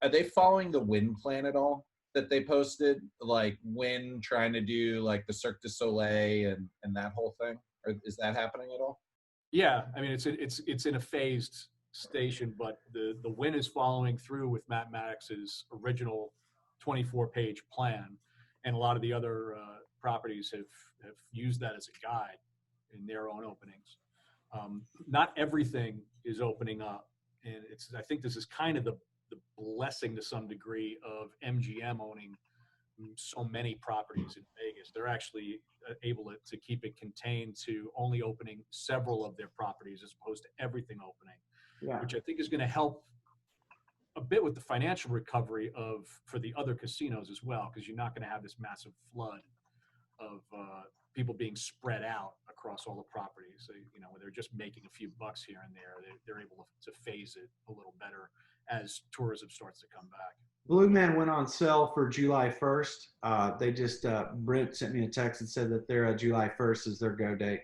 they following the Wynn plan at all that they posted? Like Wynn trying to do like the Cirque du Soleil and that whole thing? Or is that happening at all? Yeah, I mean it's in a phased station, but the Wynn is following through with Matt Maddox's original 24-page plan, and a lot of the other properties have used that as a guide in their own openings. Not everything is opening up, and I think this is kind of the blessing to some degree of MGM owning so many properties in Vegas. They're actually able to keep it contained to only opening several of their properties as opposed to everything opening, which I think is going to help a bit with the financial recovery for the other casinos as well, because you're not going to have this massive flood of people being spread out across all the properties. Where they're just making a few bucks here and there. They're able to phase it a little better as tourism starts to come back. Blue Man went on sale for July 1st. They just, Brent sent me a text and said that their July 1st is their go date.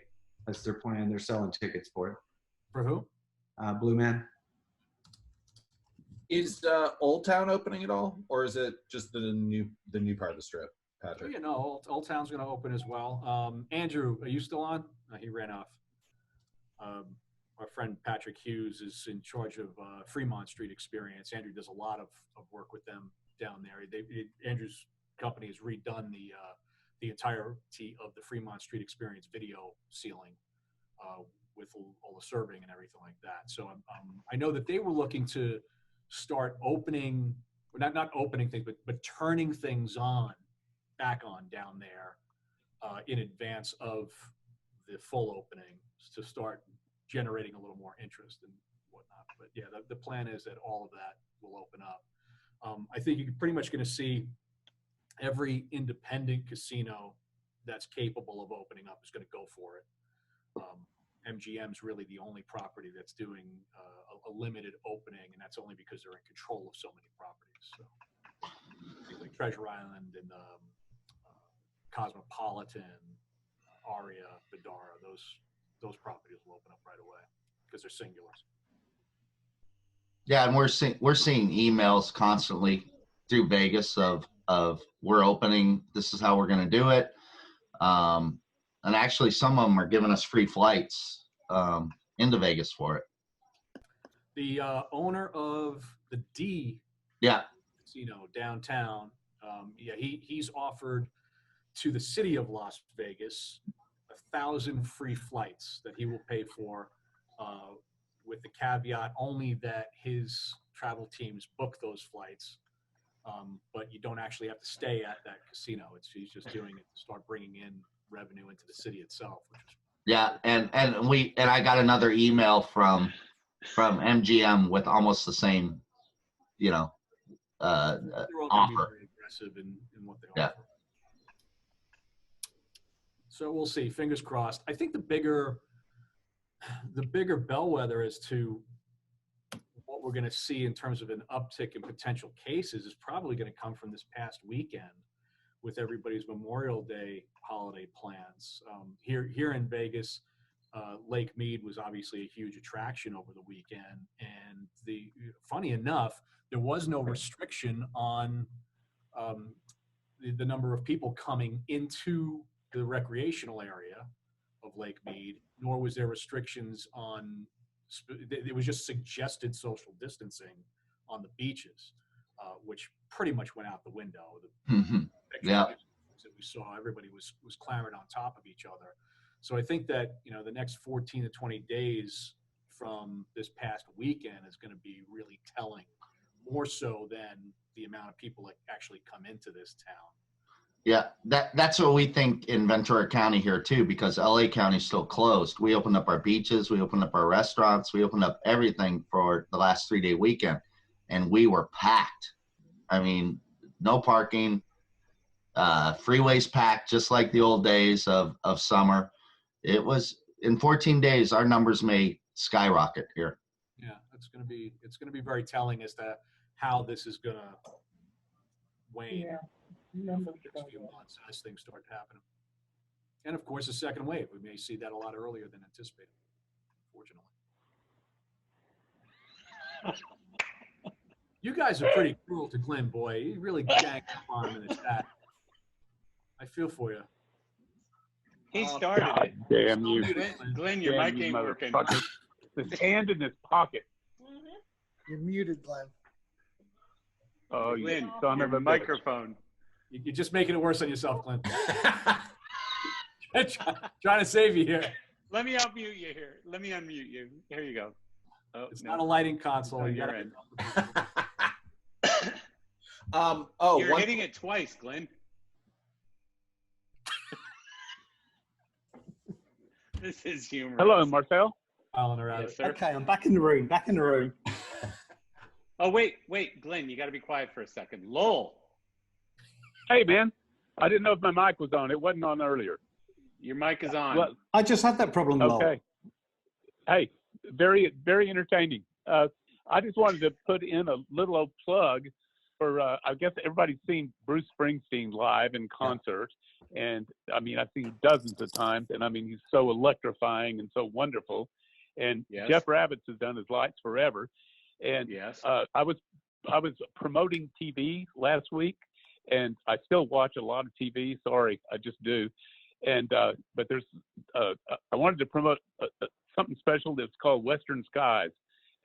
That's their plan. They're selling tickets for it. For who? Blue Man. Is Old Town opening at all, or is it just the new part of the Strip, Patrick? Yeah, no, Old Town's going to open as well. Andrew, are you still on? He ran off. Our friend Patrick Hughes is in charge of Fremont Street Experience. Andrew does a lot of work with them down there. Andrew's company has redone the entirety of the Fremont Street Experience video ceiling with all the serving and everything like that. So I know that they were looking to start opening, not opening things, but turning things back on down there in advance of the full opening to start generating a little more interest and whatnot. But yeah, the plan is that all of that will open up. I think you're pretty much going to see every independent casino that's capable of opening up is going to go for it. MGM's really the only property that's doing a limited opening, and that's only because they're in control of so many properties. So things like Treasure Island and Cosmopolitan, Aria, Vdara, those properties will open up right away because they're singulars. Yeah, and we're seeing emails constantly through Vegas of we're opening. This is how we're going to do it. And actually, some of them are giving us free flights into Vegas for it. The owner of the D Casino downtown, he's offered to the city of Las Vegas 1,000 free flights that he will pay for, with the caveat only that his travel teams book those flights. But you don't actually have to stay at that casino. He's just doing it to start bringing in revenue into the city itself. And I got another email from MGM with almost the same, They're all going to be offer. very aggressive in what they offer. So we'll see. Fingers crossed. I think the bigger bellwether as to what we're going to see in terms of an uptick in potential cases is probably going to come from this past weekend with everybody's Memorial Day holiday plans. Here in Vegas, Lake Mead was obviously a huge attraction over the weekend. And funny enough, there was no restriction on the number of people coming into the recreational area of Lake Mead, nor was there restrictions on, it was just suggested social distancing on the beaches, which pretty much went out the window. Yeah. That we saw, everybody was clamoring on top of each other. So I think that, the next 14 to 20 days from this past weekend is going to be really telling, more so than the amount of people that actually come into this town. Yeah, that's what we think in Ventura County here too, because LA County is still closed. We opened up our beaches, we opened up our restaurants, we opened up everything for the last 3-day weekend, and we were packed. I mean, no parking, freeways packed, just like the old days of summer. It was, in 14 days, our numbers may skyrocket here. Yeah, it's going to be very telling as to how this is going to wane for the next few months as things start happening. And of course, a second wave. We may see that a lot earlier than anticipated, fortunately. You guys are pretty cruel to Glenn, boy. You really ganked up on him in his chat. I feel for you. He started it. Damn you. Glenn, your mic ain't working. His hand in his pocket. You're muted, Glenn. Oh, Glenn, you son of a microphone. You're just making it worse on yourself, Glenn. Trying to save you here. Let me unmute you here. Let me unmute you. Here you go. Oh, it's not a lighting console. Oh, you're in. You're hitting it twice, Glenn. This is humorous. Hello, Marcel. Yes, sir. Okay, I'm back in the room. Back in the room. Oh, wait, Glenn, you got to be quiet for a second. Lowell. Hey, man. I didn't know if my mic was on. It wasn't on earlier. Your mic is on. Well, I just had that problem, Lowell. Okay. Hey, very, very entertaining. I just wanted to put in a little old plug for, I guess everybody's seen Bruce Springsteen live in concert. And I mean, I've seen dozens of times, and I mean, he's so electrifying and so wonderful. And Jeff Rabbits has done his Lights Forever. And I was promoting TV last week, and I still watch a lot of TV. Sorry, I just do. And but there's I wanted to promote something special that's called Western Skies,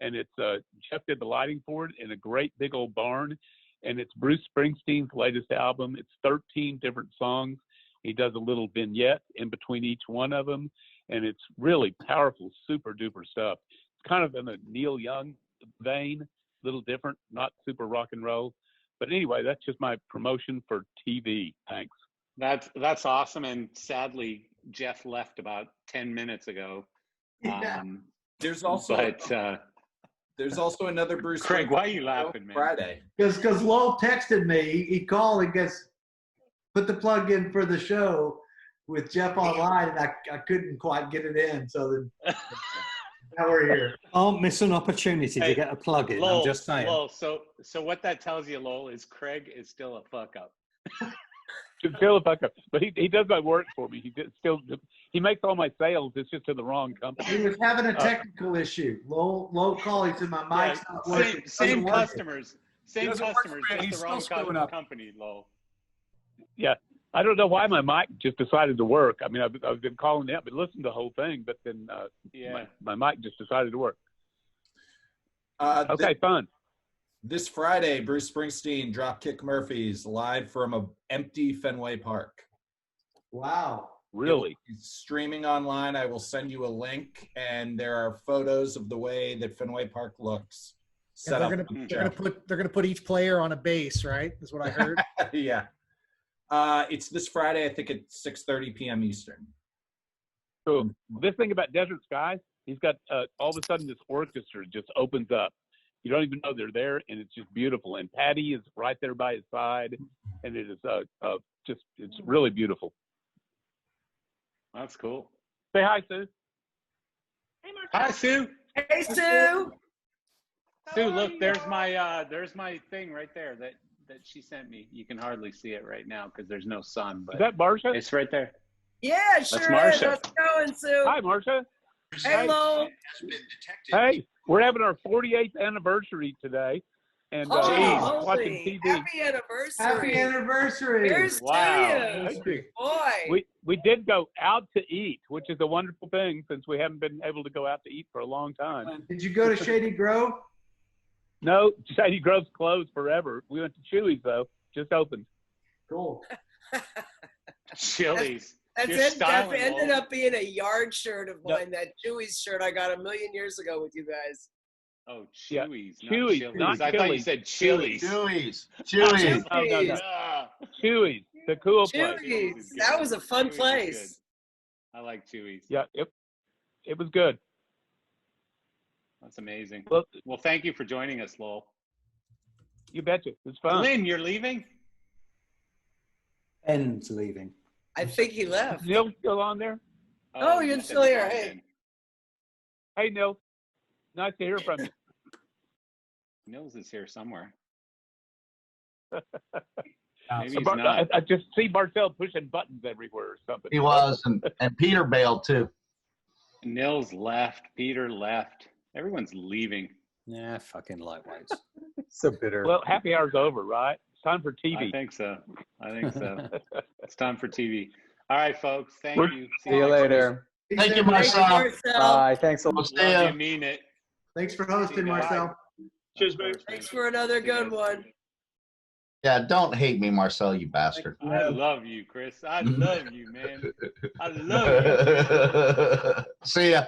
and it's Jeff did the lighting for it in a great big old barn, and it's Bruce Springsteen's latest album. It's 13 different songs. He does a little vignette in between each one of them, and it's really powerful, super duper stuff. It's kind of in a Neil Young vein, a little different, not super rock and roll. But anyway, that's just my promotion for TV. Thanks. That's awesome. And sadly, Jeff left about 10 minutes ago. There's also another Bruce. Craig, why are you laughing, man? Friday. Because Lowell texted me. He called and goes, put the plug in for the show with Jeff online, and I couldn't quite get it in. So then now we're here. Don't miss an opportunity to get a plug in. Lowell, I'm just saying. Lowell, so what that tells you, Lowell, is Craig is still a fuck up. Still a fuck up, but he does my work for me. He makes all my sales. It's just to the wrong company. He was having a technical issue. Lowell called. He said my mic's not working. Same customers. Same Doesn't work customers. for him. Just He's the still wrong screwing up. company, Lowell. Yeah, I don't know why my mic just decided to work. I mean, I've been calling it, but listened to the whole thing, but then my mic just decided to work. Okay, fun. This Friday, Bruce Springsteen, Dropkick Murphys, live from an empty Fenway Park. Wow. Really? It's streaming online. I will send you a link, and there are photos of the way that Fenway Park looks. They're gonna put each player on a base, right? Is what I heard. Yeah. It's this Friday, I think at 6:30 p.m. Eastern. So this thing about Desert Skies, he's got all of a sudden this orchestra just opens up. You don't even know they're there, and it's just beautiful. And Patty is right there by his side, and it is it's really beautiful. That's cool. Say hi, Sue. Hi, Sue. Hey, Sue. Sue, look, there's my thing right there that she sent me. You can hardly see it right now because there's no sun. But is that Marsha? It's right there. Yeah, That's sure Marsha. is. How's it going, Sue? Hi, Marsha. Hello. Hey, we're having our 48th anniversary today, and Holy watching moly. TV. Happy anniversary. Happy anniversary. Here's Wow. to you. Boy. We did go out to eat, which is a wonderful thing since we haven't been able to go out to eat for a long time. Did you go to Shady Grove? No, Shady Grove's closed forever. We went to Chewy's though, just opened. Cool. Chili's. That You're ended styling, up being a yard shirt of mine, that Chewy's shirt I got 1,000,000 years ago with you guys. Oh, Chewy's. Yeah. Chewy's, not I thought you Chili's. said Chili's. Chewy's. No. Chewy's, the cool place. Chewy's. That was a fun place. I like Chewy's. Yeah, it was good. That's amazing. Well, thank you for joining us, Lowell. You betcha. It's fun. Lynn, you're leaving? N's leaving. I think he left. Neil's still on there? Oh, you're still here. Hey. Hey, Neil. Nice to hear from you. Nils is here somewhere. Maybe he's not. I just see Marcel pushing buttons everywhere or something. He was, and Peter bailed too. Nils left. Peter left. Everyone's leaving. Yeah, fucking likewise. So bitter. Well, happy hour's over, right? It's time for TV. I think so. It's time for TV. All right, folks. Thank you. See you later. Thank you, Marcel. Bye. Thanks a lot. Love you, mean it. Thanks for hosting, Marcel. Cheers, mate. Thanks for another good one. Yeah, don't hate me, Marcel, you bastard. I love you, Chris. I love you, man. I love you. See ya.